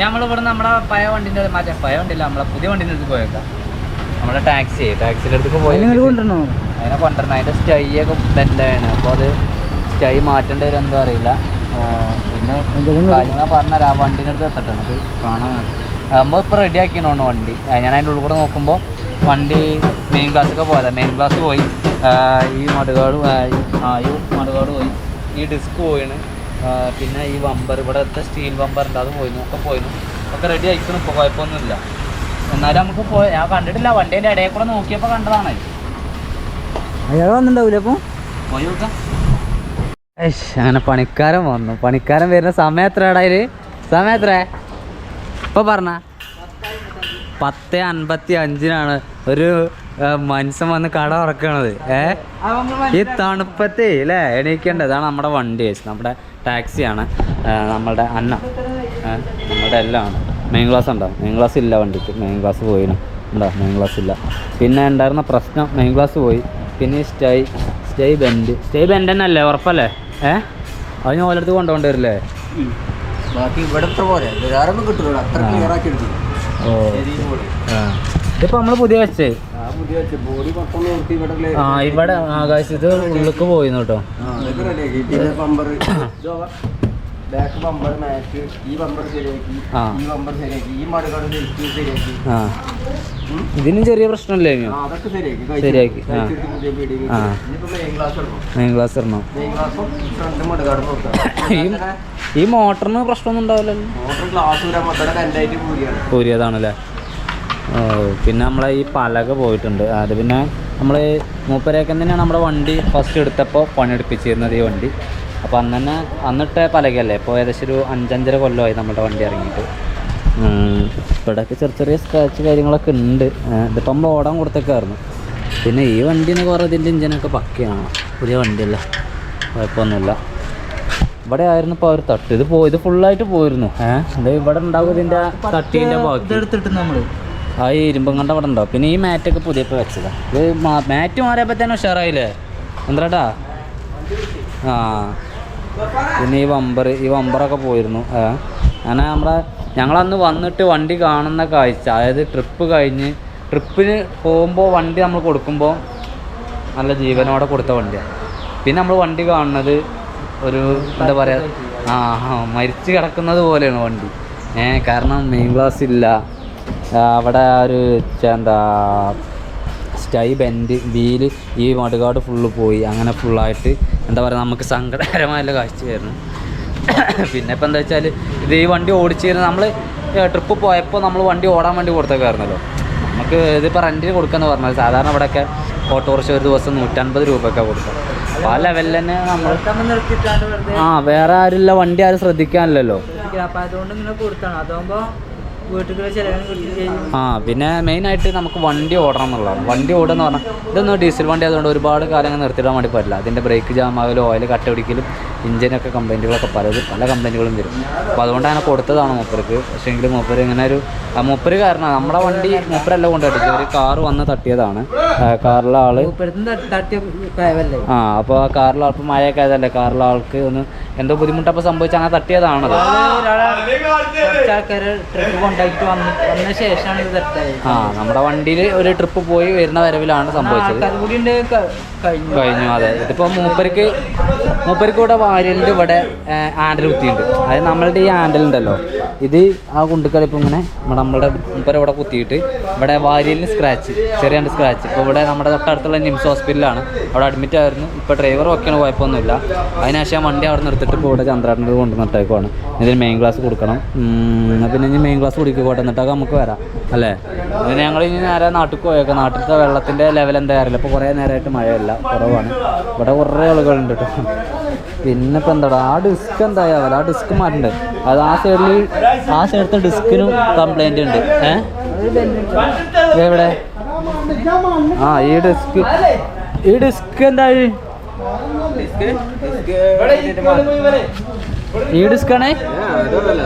നമ്മളിവിടെ നമ്മുടെ പഴയ വണ്ടിൻ്റെ മറ്റേ പഴയ വണ്ടിയില്ല, നമ്മളെ പുതിയ വണ്ടീൻ്റെ അടുത്ത് പോയേക്കാം. നമ്മുടെ ടാക്സിയുടെ അടുത്തേക്ക് പോയി അതിനെ കൊണ്ടുവരണം. അതിൻ്റെ സ്റ്റൈ ഒക്കെ ബെൻഡാണ്. അപ്പോൾ അത് സ്റ്റൈ മാറ്റേണ്ട ഒരു എന്തോ അറിയില്ല. പിന്നെ കാര്യങ്ങൾ പറഞ്ഞുതരാം. ആ വണ്ടീൻ്റെ അടുത്ത് എത്തട്ടെ നമുക്ക് കാണാൻ. നമ്മൾ ഇപ്പോൾ റെഡി ആക്കിയാണ് വണ്ടി. ഞാൻ അതിൻ്റെ ഉള്ളിൽ കൂടെ നോക്കുമ്പോൾ വണ്ടി മെയിൻ ക്ലാസ്സൊക്കെ പോയതാണ്. മെയിൻ ക്ലാസ് പോയി, ഈ മടുകാട് പോയി, ഈ ഡിസ്ക് പോയിന്, പിന്നെ ഈ ബമ്പർ ഇവിടുത്തെ സ്റ്റീൽ ബമ്പർ ഉണ്ട് അത് പോയിരുന്നു, ഒക്കെ റെഡി ആയിക്കണം. ഇപ്പോൾ കുഴപ്പമൊന്നുമില്ല. എന്നാലും നമുക്ക് ഞാൻ കണ്ടിട്ടില്ല. വണ്ടീൻ്റെ ഇടയിൽ കൂടെ നോക്കിയപ്പോൾ കണ്ടതാണ്. അയാൾ വന്നിട്ടുണ്ടാവില്ല അപ്പോൾ പോയി നോക്കാം. അങ്ങനെ പണിക്കാരൻ വന്നു. പണിക്കാരൻ വരുന്ന സമയം എത്ര ഇടയിൽ? സമയം എത്ര ഇപ്പോൾ പറഞ്ഞ? 10:55 ഒരു മനുഷ്യൻ വന്ന് കട ഉറക്കണത്. ഈ തണുപ്പത്തേ അല്ലേ എണീക്കേണ്ടത്. ഇതാണ് നമ്മുടെ വണ്ടി, നമ്മുടെ ടാക്സിയാണ്, നമ്മളുടെ നമ്മളുടെ എല്ലാം ആണ്. മെയിൻ ക്ലാസ് ഉണ്ടോ? മെയിൻ ക്ലാസ് ഇല്ല വണ്ടിക്ക്. മെയിൻ ക്ലാസ് പോയിന് ഉണ്ടോ? മെയിൻ ക്ലാസ് ഇല്ല. പിന്നെ ഉണ്ടായിരുന്ന പ്രശ്നം മെയിൻ ക്ലാസ് പോയി. പിന്നെ സ്റ്റൈ ബെൻഡ് തന്നെ അല്ലേ? ഉറപ്പല്ലേ? അത് ഞാൻ ഓരോരുത്തർ കൊണ്ടുപോകേണ്ടി വരില്ലേ? ബാക്കി ഇവിടത്തെ പോലെ കിട്ടുള്ളൂ. അത്ര ക്ലിയർ ആക്കി എടുക്കും. ഓ ഇതിപ്പോൾ നമ്മൾ പുതിയ വെച്ചേ ഇവിടെ ആകാശത്ത് ഉള്ളിലേക്ക് പോയിന്ന് കേട്ടോ. ബാക്ക് ബമ്പർ മാറ്റ്, ഈ ബമ്പർ ശരിയാക്കി, ഈ ബമ്പർ ശരിയാക്കി, ഈ മടുകാട് ശരിയാക്കി. ഇതിനും ചെറിയ പ്രശ്നമല്ലേ? അതൊക്കെ ശരിയാക്കി. മെയിൻ ക്ലാസ് ഇടണം. ഈ മോട്ടറിന് പ്രശ്നമൊന്നും ഉണ്ടാവില്ലല്ലോ? പൂരിയതാണല്ലേ? ഓ പിന്നെ നമ്മളെ ഈ പലക പോയിട്ടുണ്ട്. അത് പിന്നെ നമ്മൾ മൂപ്പരേക്കൻ തന്നെയാണ് നമ്മുടെ വണ്ടി ഫസ്റ്റ് എടുത്തപ്പോൾ പണിയെടുപ്പിച്ചിരുന്നത് ഈ വണ്ടി. അപ്പോൾ അന്നിട്ട് പലകയല്ലേ. ഇപ്പോൾ ഏകദേശം ഒരു 5-5.5 കൊല്ലമായി നമ്മുടെ വണ്ടി ഇറങ്ങിയിട്ട്. ഇവിടെയൊക്കെ ചെറിയ സ്ക്രാച്ച് കാര്യങ്ങളൊക്കെ ഉണ്ട്. ഇതിപ്പോൾ നമ്മൾ ഓടാൻ കൊടുത്തേക്കായിരുന്നു. പിന്നെ ഈ വണ്ടിന്ന് കുറേ ഇതിൻ്റെ ഇഞ്ചിനൊക്കെ പക്കയാണ്. പുതിയ വണ്ടിയല്ല, കുഴപ്പമൊന്നുമില്ല. ഇവിടെ ആയിരുന്നു ഇപ്പോൾ ഒരു തട്ട്. ഇത് ഫുള്ളായിട്ട് പോയിരുന്നു. ഇത് ഇവിടെ ഉണ്ടാവും ഇതിൻ്റെ തട്ടീൻ്റെ ബാക്കി എടുത്തിട്ട് നമ്മൾ ആ ഇരുമ്പം കണ്ട അവിടെ ഉണ്ടാവും. പിന്നെ ഈ മാറ്റൊക്കെ പുതിയപ്പോൾ വെച്ചതാണ്. ഇത് മാറ്റ് മാറിയപ്പോൾ തന്നെ ഉഷാറായില്ലേ എന്തേട്ടാ? പിന്നെ ഈ വമ്പറൊക്കെ പോയിരുന്നു. അങ്ങനെ ഞങ്ങളന്ന് വന്നിട്ട് വണ്ടി കാണുന്ന കാഴ്ച, അതായത് ട്രിപ്പിന് പോകുമ്പോൾ വണ്ടി നമ്മൾ കൊടുക്കുമ്പോൾ നല്ല ജീവനോടെ കൊടുത്ത വണ്ടിയാണ്. പിന്നെ നമ്മൾ വണ്ടി കാണുന്നത് ഒരു എന്താ പറയുക, മരിച്ച് കിടക്കുന്നത് പോലെയാണ് വണ്ടി. കാരണം മെയിൻ ക്ലാസ് ഇല്ല. അവിടെ ഒരു സ്റ്റൈ ബെൻഡ് വീല് ഈ മടുകാട് ഫുള്ള് പോയി. അങ്ങനെ ഫുള്ളായിട്ട് എന്താ പറയുക, നമുക്ക് സങ്കടകരമായുള്ള കാഴ്ചയായിരുന്നു. പിന്നെ ഇപ്പം എന്താ വെച്ചാൽ ഇത് ഈ വണ്ടി ഓടിച്ചിരുന്ന നമ്മൾ ട്രിപ്പ് പോയപ്പോൾ നമ്മൾ വണ്ടി ഓടാൻ വേണ്ടി കൊടുത്തേക്കായിരുന്നല്ലോ. നമുക്ക് ഇതിപ്പോൾ റെൻറ്റിന് കൊടുക്കാമെന്ന് പറഞ്ഞാൽ സാധാരണ ഇവിടെയൊക്കെ ഓട്ടോറിക്ഷ ഒരു ദിവസം 150 രൂപയൊക്കെ കൊടുക്കാം. അപ്പോൾ ആ ലെവലിൽ തന്നെ നമ്മൾ വേറെ ആരുമില്ല, വണ്ടി ആരും ശ്രദ്ധിക്കാനില്ലല്ലോ. അപ്പോൾ അതുകൊണ്ട് ഇങ്ങനെ കൊടുത്താണ്. അതാകുമ്പോൾ വീട്ടിലുള്ള ചിലവും. പിന്നെ മെയിനായിട്ട് നമുക്ക് വണ്ടി ഓടണം എന്നുള്ളതാണ്. വണ്ടി ഓടുക പറഞ്ഞാൽ ഇതൊന്നും ഡീസൽ വണ്ടി അതുകൊണ്ട് ഒരുപാട് കാലങ്ങൾ നിർത്തിയിടാൻ വേണ്ടി പറ്റില്ല. അതിൻ്റെ ബ്രേക്ക് ജാമാകലും ഓയിൽ കട്ട പിടിക്കലും ഇഞ്ചിനൊക്കെ കംപ്ലൈൻറ്റുകളൊക്കെ പല കംപ്ലൈൻറ്റുകളും വരും. അപ്പോൾ അതുകൊണ്ട് അങ്ങനെ കൊടുത്തതാണ് മൂപ്പർക്ക്. പക്ഷേ എങ്കിലും മൂപ്പര് ഇങ്ങനെ മൂപ്പര് കാരണം നമ്മുടെ വണ്ടി മൂപ്പരല്ല കൊണ്ടുപോയിട്ട് ഒരു കാറ് വന്ന് തട്ടിയതാണ്. കാറിലെ ആള് അപ്പോൾ ആ കാറിലെ ആൾക്ക് മഴയൊക്കെ ആയതല്ലേ, കാറിലെ ആൾക്ക് ഒന്ന് എന്തോ ബുദ്ധിമുട്ടപ്പോൾ സംഭവിച്ച് അങ്ങനെ തട്ടിയതാണത്. നമ്മുടെ വണ്ടിയിൽ ഒരു ട്രിപ്പ് പോയി വരുന്ന വരവിലാണ് സംഭവിച്ചത്. കഴിഞ്ഞു. അതെ, ഇതിപ്പോൾ മൂപ്പർക്ക് ഇവിടെ വാരിയലിൻ്റെ ഇവിടെ ഹാൻഡിൽ കുത്തിയിട്ടുണ്ട്. അതായത് നമ്മളുടെ ഈ ഹാൻഡിലുണ്ടല്ലോ, ഇത് ആ കുണ്ടിക്കളിപ്പോൾ ഇങ്ങനെ നമ്മളുടെ മൂപ്പര് ഇവിടെ കുത്തിയിട്ട് ഇവിടെ വാരിയലിന് സ്ക്രാച്ച്, ചെറിയ സ്ക്രാച്ച്. ഇപ്പോൾ ഇവിടെ നമ്മുടെ തൊട്ടടുത്തുള്ള നിംസ് ഹോസ്പിറ്റലാണ്, അവിടെ അഡ്മിറ്റ് ആയിരുന്നു. ഇപ്പോൾ ഡ്രൈവർ ഒക്കെയാണ്, കുഴപ്പമൊന്നുമില്ല. അതിനുശേഷം വണ്ടി അവിടെ നിർത്തിയിട്ട് ഇപ്പോൾ ഇവിടെ ചന്ദ്രാട്ടനത് കൊണ്ടുവന്നിട്ടേക്കുവാണ്. ഇതിന് മെയിൻ ക്ലാസ് കൊടുക്കണം. പിന്നെ ഇനി മെയിൻ ക്ലാസ് കൊടുക്കോട്ടെ, എന്നിട്ടൊക്കെ നമുക്ക് വരാം അല്ലേ. പിന്നെ ഞങ്ങൾ ഇനി നേരെ നാട്ടിൽ പോയേക്കാം. നാട്ടിലത്തെ വെള്ളത്തിൻ്റെ ലെവൽ എന്താ അറിയില്ല. ഇപ്പോൾ കുറേ നേരമായിട്ട് മഴയല്ല, കുറവാണ്. ഇവിടെ കുറേ ആളുകളുണ്ട് കേട്ടോ. പിന്നെ ഇപ്പം എന്താ ആ ഡിസ്ക് എന്തായാലും ആ ഡിസ്ക് മാറ്റണ്ട്. അത് ആ സൈഡത്തെ ഡിസ്കിനും കംപ്ലൈൻറ്റ് ഉണ്ട്. എവിടെ ഈ ഡിസ്ക് എന്തായി? ഈ ഡിസ്കാണേ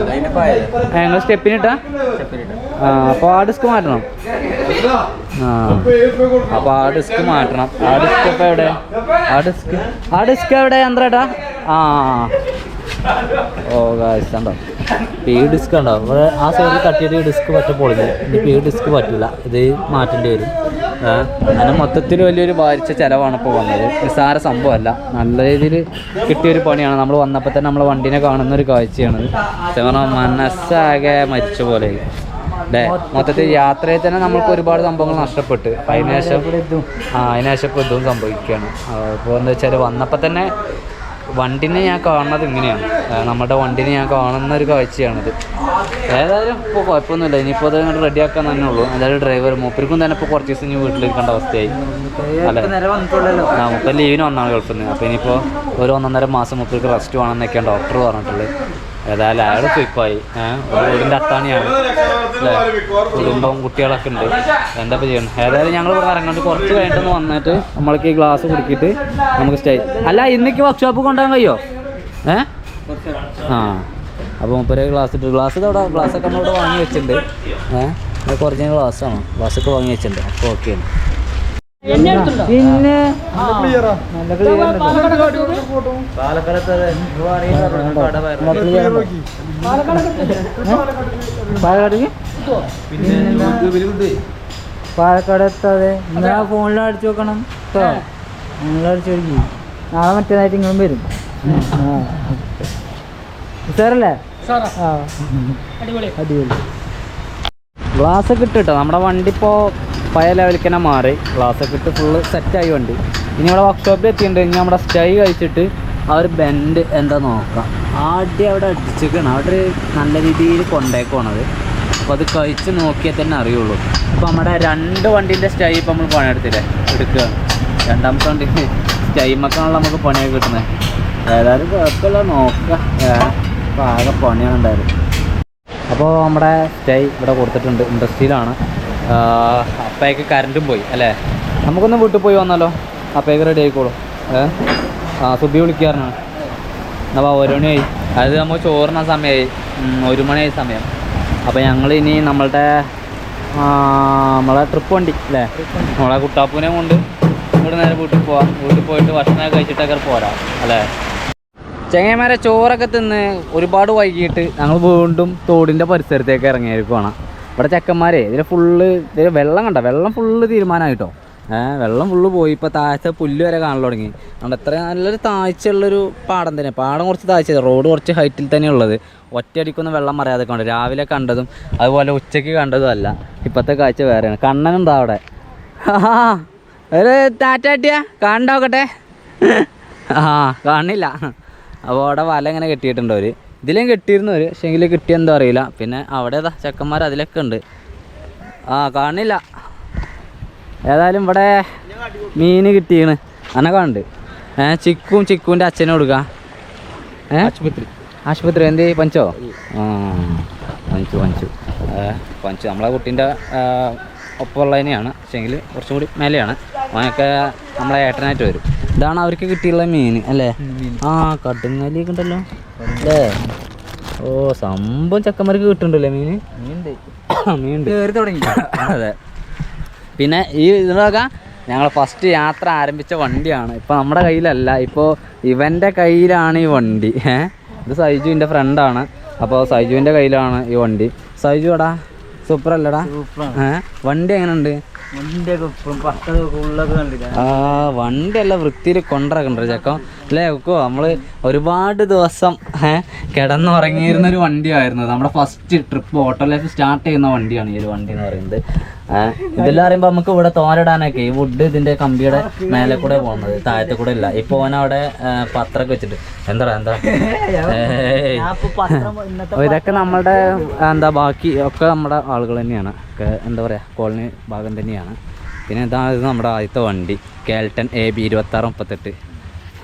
ഞങ്ങൾ സ്റ്റെപ്പിനിട്ടാ അപ്പോൾ ആ ഡിസ്ക് മാറ്റണം. അപ്പോൾ ആ ഡിസ്ക് മാറ്റണം. ആ ഡിസ്ക് ഇപ്പോൾ എവിടെ? ആ ഡിസ്ക് എവിടെ ചന്ദ്രേട്ടാ? ഓ കണ്ടോ ഈ ഡിസ്ക് ഉണ്ടോ ഇവിടെ ആ സൈഡിൽ തട്ടിയിട്ട് ഈ ഡിസ്ക് പറ്റ പൊളിഞ്ഞു. ഇനിയിപ്പോൾ ഈ ഡിസ്ക് പറ്റില്ല, ഇത് മാറ്റേണ്ടി വരും. അങ്ങനെ മൊത്തത്തിൽ വലിയൊരു ഭാരിച്ച ചിലവാണ് ഇപ്പോൾ വന്നത്. നിസ്സാര സംഭവമല്ല, നല്ല രീതിയിൽ കിട്ടിയൊരു പണിയാണ്. നമ്മൾ വന്നപ്പോൾ തന്നെ നമ്മളെ വണ്ടീനെ കാണുന്നൊരു കാഴ്ചയാണത്. മനസ്സാകെ മരിച്ച പോലെ അല്ലേ. മൊത്തത്തിൽ യാത്രയിൽ തന്നെ നമ്മൾക്ക് ഒരുപാട് സംഭവങ്ങൾ നഷ്ടപ്പെട്ട് അതിനുശേഷം ഇപ്പോൾ ഇതും സംഭവിക്കുകയാണ്. അപ്പോൾ എന്താ വെച്ചാൽ വന്നപ്പോൾ തന്നെ വണ്ടിനെ ഞാൻ കാണുന്നത് ഇങ്ങനെയാണ്. നമ്മുടെ വണ്ടിനെ ഞാൻ കാണുന്ന ഒരു കാഴ്ചയാണിത്. ഏതായാലും ഇപ്പോൾ കുഴപ്പമൊന്നുമില്ല. ഇനിയിപ്പോൾ അത് അങ്ങോട്ട് റെഡിയാക്കാൻ തന്നെ ഉള്ളൂ. എന്തായാലും ഡ്രൈവർ മൂപ്പർക്കും തന്നെ ഇപ്പോൾ കുറച്ച് ദിവസം ഇനി വീട്ടിലിരിക്കേണ്ട അവസ്ഥയായി അല്ലേ. മൂപ്പർ ലീവിന് വന്നാണ് ഗൾഫിൽ നിന്ന്. അപ്പോൾ ഇനിയിപ്പോൾ ഒരു 1.5 മാസം മൂപ്പർക്ക് റെസ്റ്റ് വേണമെന്നൊക്കെയാണ് ഡോക്ടർ പറഞ്ഞിട്ടുള്ളത്. ഏതായാലും അയാൾ ക്വിപ്പായി. ഒരു വീടിൻ്റെ അത്താണിയാണ് അല്ലേ, കുടുംബം കുട്ടികളൊക്കെ ഉണ്ട്. എന്താ ഇപ്പോൾ ചെയ്യണം. ഏതായാലും ഞങ്ങൾ ഇവിടെ ഇറങ്ങാണ്ട് കുറച്ച് കഴിഞ്ഞിട്ടൊന്ന് വന്നിട്ട് നമ്മൾക്ക് ഈ ഗ്ലാസ് കുടിക്കിയിട്ട് നമുക്ക് സ്റ്റേ. അല്ല ഇന്നേക്ക് വർക്ക്ഷോപ്പ് കൊണ്ടുപോകാൻ കഴിയുമോ? അപ്പോൾ മുപ്പര് ഗ്ലാസ് അവിടെ ഗ്ലാസ്സൊക്കെ നമ്മളിവിടെ വാങ്ങി വെച്ചിട്ടുണ്ട്. അതൊക്കെ ഒറിജിനൽ ഗ്ലാസ്സാണ്. ഗ്ലാസ്സൊക്കെ വാങ്ങി വെച്ചിട്ടുണ്ട്. അപ്പോൾ ഓക്കെയാണ്. പിന്നെ പാലക്കാട് എത്താതെ ഞാൻ ഫോണിൽ അടിച്ചു നോക്കണം കേട്ടോ. ഫോണിൽ അടിച്ചു നോക്കി നാളെ മറ്റേതായിട്ട് ഇങ്ങളും വരും. സാറല്ലേ? അടിപൊളി. ഗ്ലാസ്സൊക്കെ ഇട്ട് കേട്ടോ. നമ്മുടെ വണ്ടി ഇപ്പോൾ പഴയ ലെവലിൽ തന്നെ മാറി. ഗ്ലാസ്സൊക്കെ ഇട്ട് ഫുള്ള് സെറ്റായി വണ്ടി. ഇനി ഇവിടെ വർക്ക്ഷോപ്പിൽ എത്തിയിട്ടുണ്ട്. ഇനി നമ്മുടെ സ്റ്റൈ കഴിച്ചിട്ട് ആ ഒരു ബെൻഡ് എന്താ നോക്കാം. ആദ്യം അവിടെ അടിച്ചിരിക്കണം. അവിടെ നല്ല രീതിയിൽ കൊണ്ടേക്കണത്. അപ്പോൾ അത് കഴിച്ച് നോക്കിയാൽ തന്നെ അറിയുള്ളൂ. ഇപ്പോൾ നമ്മുടെ 2 വണ്ടീൻ്റെ സ്റ്റൈ ഇപ്പോൾ നമ്മൾ പണിയെടുത്തില്ലേ എടുക്കുകയാണ്. രണ്ടാമത്തെ വണ്ടി സ്റ്റൈമൊക്കെയാണല്ലോ നമുക്ക് പണിയൊക്കെ കിട്ടുന്നത്. ഏതായാലും കുഴപ്പമില്ല, നോക്കാം. ഇപ്പോൾ ആകെ പണിയാണ് ഉണ്ടായത്. അപ്പോൾ നമ്മുടെ സ്റ്റൈ ഇവിടെ കൊടുത്തിട്ടുണ്ട്. ഇൻഡസ്ട്രിയിലാണ്. അപ്പയൊക്കെ കറണ്ടും പോയി അല്ലേ. നമുക്കൊന്ന് വീട്ടിൽ പോയി വന്നാലോ? അപ്പയൊക്കെ റെഡി ആയിക്കോളും. സുബി വിളിക്കാറുണ്ട്. എന്നാൽ 1 മണിയായി. അതായത് നമ്മൾ ചോറിന സമയമായി. 1 മണിയായി സമയം. അപ്പോൾ ഞങ്ങൾ ഇനി നമ്മളെ ട്രിപ്പ് വണ്ടി അല്ലേ, നമ്മളെ കുട്ടാപ്പൂനെ കൊണ്ട് ഇവിടെ നേരെ വീട്ടിൽ പോവാം. വീട്ടിൽ പോയിട്ട് ഭക്ഷണമൊക്കെ കഴിച്ചിട്ടൊക്കെ പോരാം അല്ലേ. ചെങ്ങന്മാരെ ചോറൊക്കെ തിന്ന് ഒരുപാട് വൈകിട്ട് ഞങ്ങൾ വീണ്ടും തോടിൻ്റെ പരിസരത്തേക്ക് ഇറങ്ങിയിരിക്കുവാണ്. ഇവിടെ ചെക്കന്മാരെ ഇതിൽ വെള്ളം കണ്ട, വെള്ളം ഫുള്ള് തീരുമാനമായിട്ടോ. വെള്ളം ഫുള്ള് പോയി. ഇപ്പോൾ താഴത്തെ പുല്ല് വരെ കാണാൻ തുടങ്ങി. അതുകൊണ്ട് എത്ര നല്ലൊരു താഴ്ചയുള്ളൊരു പാടം തന്നെ. പാടം കുറച്ച് താഴ്ച, റോഡ് കുറച്ച് ഹൈറ്റിൽ തന്നെ ഉള്ളത്. ഒറ്റയടിക്കൊന്നും വെള്ളം മറിയാതെ കണ്ടു. രാവിലെ കണ്ടതും അതുപോലെ ഉച്ചയ്ക്ക് കണ്ടതും അല്ല. ഇപ്പോഴത്തെ കാഴ്ച വേറെയാണ്. കണ്ണനുണ്ടോ അവിടെ? ഒരു താറ്റാട്ടിയാ കാണണ്ടോക്കട്ടെ. കാണില്ല. അപ്പോൾ അവിടെ വല ഇങ്ങനെ കെട്ടിയിട്ടുണ്ട് അവർ. ഇതിലേം കെട്ടിയിരുന്നവർ, പക്ഷേ എങ്കിൽ കിട്ടിയെന്തോ അറിയില്ല. പിന്നെ അവിടെ ചെക്കന്മാർ അതിലൊക്കെ ഉണ്ട്. കാണില്ല. ഏതായാലും ഇവിടെ മീൻ കിട്ടിയാണ്. അനക്കാണ്ട് ചിക്കുവിൻ്റെ അച്ഛനെ കൊടുക്കാം. ആശുപത്രി എന്ത് പഞ്ചോ? പഞ്ചു നമ്മളെ കുട്ടീൻ്റെ ഒപ്പമുള്ളതിനെയാണ്. പക്ഷേങ്കിൽ കുറച്ചും കൂടി മേലെയാണ്. അവനൊക്കെ നമ്മളെ ഏട്ടനായിട്ട് വരും. ഇതാണ് അവർക്ക് കിട്ടിയുള്ള മീൻ അല്ലേ. കടുങ്ങലിയൊക്കെ ഉണ്ടല്ലോ അല്ലേ. ഓ സംഭവം ചെക്കന്മാർക്ക് കിട്ടുന്നുണ്ടല്ലേ മീൻ കയറി തുടങ്ങി. അതെ. പിന്നെ ഈ ഇതിനൊക്കെ ഞങ്ങൾ ഫസ്റ്റ് യാത്ര ആരംഭിച്ച വണ്ടിയാണ്. ഇപ്പോൾ നമ്മുടെ കയ്യിലല്ല, ഇപ്പോൾ ഇവൻ്റെ കയ്യിലാണ് ഈ വണ്ടി. ഇത് സൈജുവിൻ്റെ ഫ്രണ്ടാണ്. അപ്പോൾ സൈജുവിൻ്റെ കയ്യിലാണ് ഈ വണ്ടി. സൈജു എടാ സൂപ്പർ അല്ലടാ. വണ്ടി എങ്ങനെയുണ്ട്? വണ്ടിയല്ല വൃത്തിയിൽ കൊണ്ടിറക്കണ്ട ചെക്കം അല്ലേ ഒക്കെ. നമ്മൾ ഒരുപാട് ദിവസം കിടന്നുറങ്ങിയിരുന്നൊരു വണ്ടിയായിരുന്നു. നമ്മുടെ first trip auto life start ചെയ്യുന്ന വണ്ടിയാണ് ഈ ഒരു വണ്ടി എന്ന് പറയുന്നത്. ഇതെല്ലാം പറയുമ്പോൾ നമുക്ക് ഇവിടെ തോരടാനൊക്കെ ഈ വുഡ് ഇതിൻ്റെ കമ്പിയുടെ മേലെ കൂടെ പോകുന്നത്, താഴത്തെ കൂടെ ഇല്ല. ഇപ്പോൾ ഓനവിടെ പത്രമൊക്കെ വെച്ചിട്ട് എന്താ ഇതൊക്കെ നമ്മളുടെ ബാക്കി ഒക്കെ നമ്മുടെ ആളുകൾ തന്നെയാണ്. എന്താ പറയുക, കോളനി ഭാഗം തന്നെയാണ്. പിന്നെ ഇത് നമ്മുടെ ആദ്യത്തെ വണ്ടി കേൾട്ടൺ AB 2638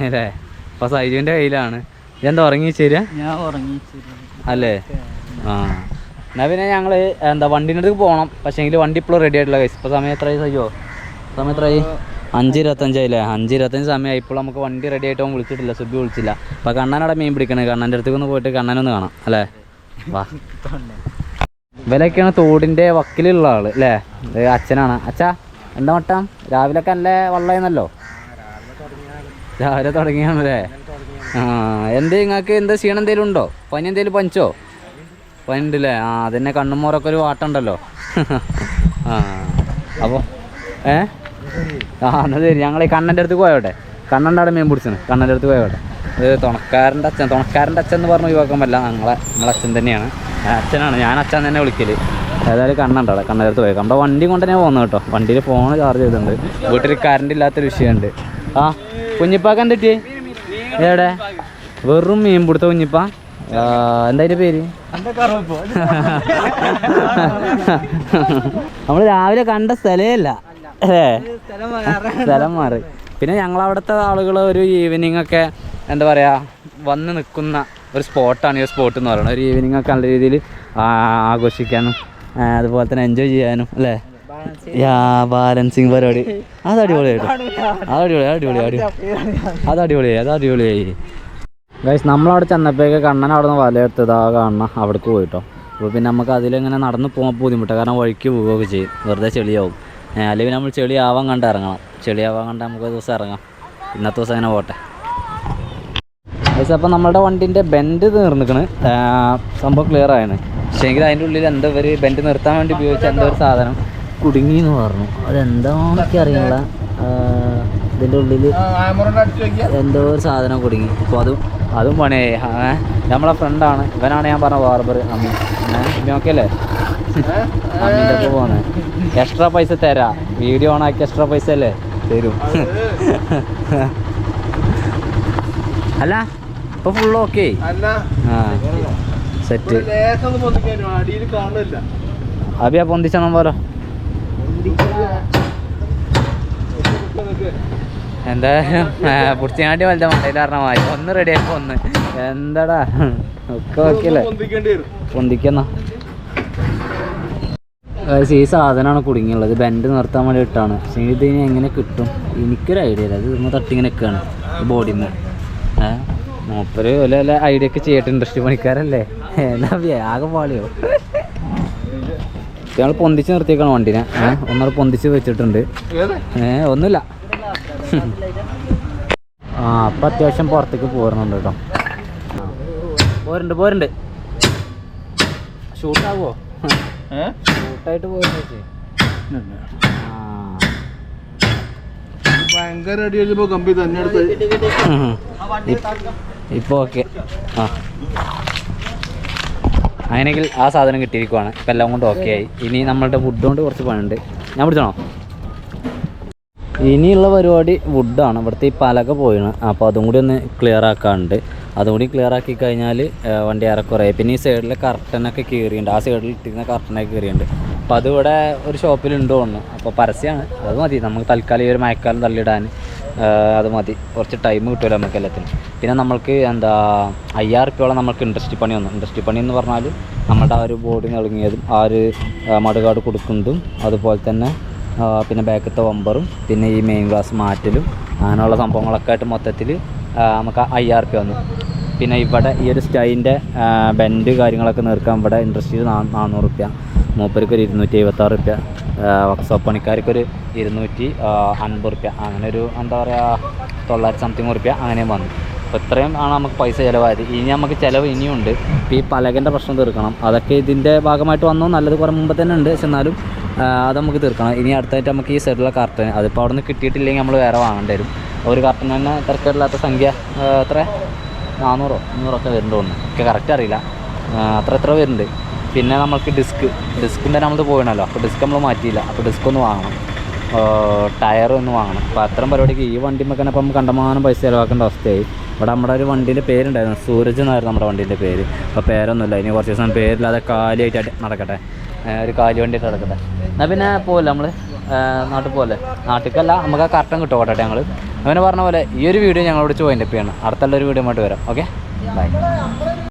അല്ലേ. അപ്പോൾ സൈജുവിൻ്റെ കയ്യിലാണ്. ഇതെന്താ ഉറങ്ങി ശരിയാ? ഞാൻ ഉറങ്ങി അല്ലേ. എന്നാൽ പിന്നെ ഞങ്ങൾ വണ്ടീൻ്റെ അടുത്ത് പോകണം. പക്ഷേ എങ്കിൽ വണ്ടി ഇപ്പോഴും റെഡി ആയിട്ടുള്ള കേസ്. ഇപ്പോൾ സമയം എത്രയായി സൈജോ? സമയം എത്രയായി? 5:25 5:25 സമയമായി. ഇപ്പോൾ നമുക്ക് വണ്ടി റെഡി ആയിട്ട് അവൻ വിളിച്ചിട്ടില്ല, സുബി വിളിച്ചില്ല. അപ്പോൾ കണ്ണനവിടെ മീൻ പിടിക്കണേ. കണ്ണൻ്റെ അടുത്തേക്ക് ഒന്ന് പോയിട്ട് കണ്ണനൊന്ന് കാണാം അല്ലേ. വാ, ഇവരൊക്കെയാണ് തോടിൻ്റെ വക്കിലുള്ള ആൾ അല്ലേ. അച്ഛനാണ്. അച്ഛാ എന്താ മട്ടം? രാവിലെയൊക്കെ നല്ല വള്ളമായിരുന്നല്ലോ. രാവിലെ തുടങ്ങിയാണല്ലേ. എന്ത് നിങ്ങൾക്ക് എന്താ ക്ഷീണം എന്തെങ്കിലും ഉണ്ടോ? പനി എന്തെങ്കിലും പനിച്ചോ? പനി ഉണ്ടല്ലേ. അതന്നെ കണ്ണുമോറൊക്കെ ഒരു വാട്ടുണ്ടല്ലോ. അപ്പോൾ എന്നാൽ ശരി, ഞങ്ങൾ ഈ കണ്ണൻ്റെ അടുത്ത് പോയോട്ടെ. കണ്ണൻ്റെ അവിടെ മീൻ പിടിച്ചാണ്. കണ്ണൻ്റെ അടുത്ത് പോയോട്ടെ. ഇത് തുണക്കാരൻ്റെ അച്ഛൻ എന്ന് പറഞ്ഞ് ഒഴിവാക്കാൻ പറ്റില്ല. നമ്മളെ അച്ഛൻ തന്നെയാണ്, അച്ഛനാണ്. ഞാൻ അച്ഛൻ തന്നെ വിളിക്കൽ. ഏതായാലും കണ്ണുണ്ട് അവിടെ. കണ്ണൻ്റെ അടുത്ത് പോയി. നമ്മുടെ വണ്ടി കൊണ്ട് തന്നെ പോകുന്നത് കേട്ടോ. വണ്ടിയിൽ ഫോൺ ചാർജ് ചെയ്തിട്ടുണ്ട്. വീട്ടിൽ കറണ്ട് ഇല്ലാത്തൊരു വിഷയമുണ്ട്. കുഞ്ഞിപ്പാക്ക് എന്തിട്ട് എവിടെ? വെറും മീൻ പിടുത്ത കുഞ്ഞിപ്പ. എന്താ അതിൻ്റെ പേര്? നമ്മൾ രാവിലെ കണ്ട സ്ഥലമല്ല സ്ഥലം മാറി. പിന്നെ ഞങ്ങളവിടുത്തെ ആളുകൾ ഒരു ഈവനിങ് ഒക്കെ എന്താ പറയുക വന്ന് നിൽക്കുന്ന ഒരു സ്പോട്ടാണ് ഈ സ്പോട്ട് എന്ന് പറയുന്നത്. ഒരു ഈവനിങ് ഒക്കെ നല്ല രീതിയിൽ ആഘോഷിക്കാനും അതുപോലെ തന്നെ എൻജോയ് ചെയ്യാനും അല്ലേ. ബാലൻസിങ് പരിപാടി അത് അടിപൊളിയായി. ഗൈസ് നമ്മളവിടെ ചെന്നപ്പോഴേക്ക് കണ്ണൻ അവിടെ നിന്ന് വലയെടുത്തത് കാണണം അവിടേക്ക് പോയിട്ടോ. അപ്പോൾ പിന്നെ നമുക്ക് അതിലിങ്ങനെ നടന്ന് പോകാൻ ബുദ്ധിമുട്ടാണ്. കാരണം വഴിക്ക് പോവുകയൊക്കെ ചെയ്യും, വെറുതെ ചെളിയാവും. അല്ലെങ്കിൽ നമ്മൾ ചെളിയാവാൻ കണ്ട് ഇറങ്ങണം. ചെളിയാവാൻ കണ്ട് നമുക്ക് ഒരു ദിവസം ഇറങ്ങാം. ഇന്നത്തെ ദിവസം അങ്ങനെ പോട്ടെ ഗൈസ്. അപ്പോൾ നമ്മളുടെ വണ്ടീൻ്റെ ബെൻഡ് തീർന്നിക്കണ്. സംഭവം ക്ലിയർ ആയാണ്. പക്ഷേ എങ്കിൽ അതിൻ്റെ ഉള്ളിൽ എന്താ ഒരു ബെൻഡ് നിർത്താൻ വേണ്ടി ഉപയോഗിച്ച എന്തോ ഒരു സാധനം കുടുങ്ങി എന്ന് പറഞ്ഞു. അതെന്താണെന്നൊക്കെ അറിയില്ല. ഇതിൻ്റെ ഉള്ളിൽ എന്തോ ഒരു സാധനം കുടുങ്ങി. അപ്പോൾ അതും പണിയായി. നമ്മളെ ഫ്രണ്ടാണ്, ഇവനാണ് ഞാൻ പറഞ്ഞ ബാർബർ അമ്മി. ഓക്കെ അല്ലേ? അമ്മീൻ്റെ ഒപ്പം പോകുന്നത്. എക്സ്ട്രാ പൈസ തരാം, വീഡിയോ ഓണാക്കി എക്സ്ട്രാ പൈസ അല്ലേ തരും. അല്ല ഇപ്പൊ ഫുൾ ഓക്കെ. സെറ്റ് അബിയാ പൊന്തിച്ചണം പോലെ. എന്തായാലും പുടിച്ചാണ്ടി വലുത മണ്ടയിൽ പറഞ്ഞ ഒന്ന് റെഡി ആയപ്പോ ഒന്ന് എന്താടാ ഒക്കെ ഓക്കെയല്ലേ പൊന്തിക്കുന്ന. ഈ സാധനമാണ് കുടുങ്ങിയുള്ളത്. ബെൻഡ് നിർത്താൻ വേണ്ടി ഇട്ടാണ്. പക്ഷേ ഇതിന് എങ്ങനെ കിട്ടും എനിക്കൊരു ഐഡിയ ഇല്ല. അത് ഇന്ന് തട്ടിങ്ങനെ നിൽക്കുകയാണ് ബോഡിന്ന്. മൂപ്പര് വല്ല ഐഡിയ ഒക്കെ ചെയ്യട്ടെ. ഇൻഡസ്ട്രി പണിക്കാരല്ലേ. എന്താ ആകെ പാളിയോ. ഞങ്ങൾ പൊന്തിച്ച് നിർത്തിയേക്കാണ് വണ്ടിനെ. ഒന്നൂടെ പൊന്തിച്ച് വെച്ചിട്ടുണ്ട്. ഒന്നുമില്ല. അപ്പം അത്യാവശ്യം പുറത്തേക്ക് പോരുന്നുണ്ട് കേട്ടോ. പോരുണ്ട് ഷൂട്ടാവോ? ഷൂട്ടായിട്ട് പോയിട്ട് ഭയങ്കര അടിയടിച്ചപ്പോ കമ്പി തന്നെ ഇപ്പോൾ ഓക്കെ. അങ്ങനെയെങ്കിൽ ആ സാധനം കിട്ടിയിരിക്കുവാണ്. ഇപ്പം എല്ലാം കൊണ്ട് ഓക്കെ ആയി. ഇനി നമ്മളുടെ വുഡ് കൊണ്ട് കുറച്ച് പണിയുണ്ട്. ഞാൻ പിടിച്ചണോ? ഇനിയുള്ള പരിപാടി വുഡാണ്. ഇവിടുത്തെ ഈ പലക പോയിണ്. അപ്പോൾ അതും കൂടി ഒന്ന് ക്ലിയർ ആക്കാനുണ്ട്. അതും കൂടി ക്ലിയർ ആക്കി കഴിഞ്ഞാൽ വണ്ടി ഏറെക്കുറെ. പിന്നെ ഈ സൈഡിലെ കർട്ടനൊക്കെ കീറിയുണ്ട്. ആ സൈഡിൽ ഇട്ടിരുന്ന കർട്ടനൊക്കെ കീറിയുണ്ട്. അപ്പോൾ അതിവിടെ ഒരു ഷോപ്പിലുണ്ടോ ഒന്ന്. അപ്പോൾ പരസ്യമാണ്, അത് മതി നമുക്ക് തൽക്കാലം. ഈ ഒരു മഴക്കാലം തള്ളിയിടാൻ അത് മതി. കുറച്ച് ടൈം കിട്ടുമല്ലോ നമുക്ക് എല്ലാത്തിനും. പിന്നെ നമ്മൾക്ക് എന്താ 5000 റുപ്യോളം നമുക്ക് ഇൻഡസ്ട്രി പണി വന്നു. ഇൻഡസ്ട്രി പണി എന്ന് പറഞ്ഞാൽ നമ്മുടെ ആ ഒരു ബോഡി നൽകിയതും ആ ഒരു മടുകാട് കൊടുക്കുന്നതും അതുപോലെ തന്നെ പിന്നെ ബാക്കത്തെ വമ്പറും പിന്നെ ഈ മെയിൻ ഗ്ലാസ് മാറ്റലും അങ്ങനെയുള്ള സംഭവങ്ങളൊക്കെ ആയിട്ട് മൊത്തത്തിൽ നമുക്ക് 5000 റുപ്യ വന്നു. പിന്നെ ഇവിടെ ഈ ഒരു സ്റ്റൈൻ്റെ ബെൻഡ് കാര്യങ്ങളൊക്കെ നിർക്കാൻ ഇവിടെ ഇൻഡസ്ട്രിയിൽ 400 റുപ്യ, മൂപ്പർക്ക് ഒരു 276 റുപ്യ, വർക്ക്ഷോപ്പ് പണിക്കാർക്കൊരു 250 റുപ്യ, അങ്ങനെ ഒരു എന്താ പറയുക 900 സംതിങ് റുപ്യ അങ്ങനെയും വന്നു. അപ്പോൾ ഇത്രയും ആണ് നമുക്ക് പൈസ ചിലവായത്. ഇനി നമുക്ക് ചിലവ് ഇനിയുണ്ട്. ഇപ്പോൾ ഈ പലകൻ്റെ പ്രശ്നം തീർക്കണം. അതൊക്കെ ഇതിൻ്റെ ഭാഗമായിട്ട് വന്നു. നല്ലത് കുറേ മുമ്പ് തന്നെ ഉണ്ട്. പക്ഷെ എന്നാലും അത് നമുക്ക് തീർക്കണം. ഇനി അടുത്തായിട്ട് നമുക്ക് ഈ സൈഡിലുള്ള കർട്ടൻ, അതിപ്പോൾ അവിടെ നിന്ന് കിട്ടിയിട്ടില്ലെങ്കിൽ നമ്മൾ വേറെ വാങ്ങേണ്ടി വരും. ഒരു കർട്ടൻ തന്നെ തിരക്കേടില്ലാത്ത സംഖ്യ എത്ര 400 300 വരുന്നുണ്ടോന്ന് എനിക്ക് കറക്റ്റ് അറിയില്ല. അത്ര വരുന്നുണ്ട്. പിന്നെ നമുക്ക് ഡിസ്കിൻ്റെ നമ്മൾ പോയണല്ലോ. അപ്പോൾ ഡിസ്ക് നമ്മൾ മാറ്റിയില്ല. അപ്പോൾ ഡിസ്ക് ഒന്ന് വാങ്ങണം, ടയർ ഒന്ന് വാങ്ങണം. അപ്പോൾ അത്തരം പരിപാടിക്ക് ഈ വണ്ടിമൊക്കെ അപ്പം കണ്ടമാനം പൈസ ചിലവാക്കേണ്ട അവസ്ഥയായി. ഇവിടെ നമ്മുടെ ഒരു വണ്ടീൻ്റെ പേരുണ്ടായിരുന്നു, സൂരജ് എന്നായിരുന്നു നമ്മുടെ വണ്ടീൻ്റെ പേര്. അപ്പോൾ പേരൊന്നുമില്ല. ഇനി കുറച്ച് ദിവസം പേരില്ലാതെ കാലിയായിട്ട് നടക്കട്ടെ, ഒരു കാലി വണ്ടിയായിട്ട് നടക്കട്ടെ. എന്നാൽ പിന്നെ പോകല്ലേ നമ്മൾ നാട്ടിൽ പോലെ. നാട്ടിലേക്കല്ല, നമുക്ക് ആ കറക്റ്റം കിട്ടും കേട്ടെ. ഞങ്ങൾ അങ്ങനെ പറഞ്ഞ പോലെ ഈ ഒരു വീഡിയോ ഞങ്ങളോട് വൈൻഡപ്പ് ചെയ്യണം. അടുത്തുള്ളൊരു വീഡിയോ ആയിട്ട് വരാം. Okay, by.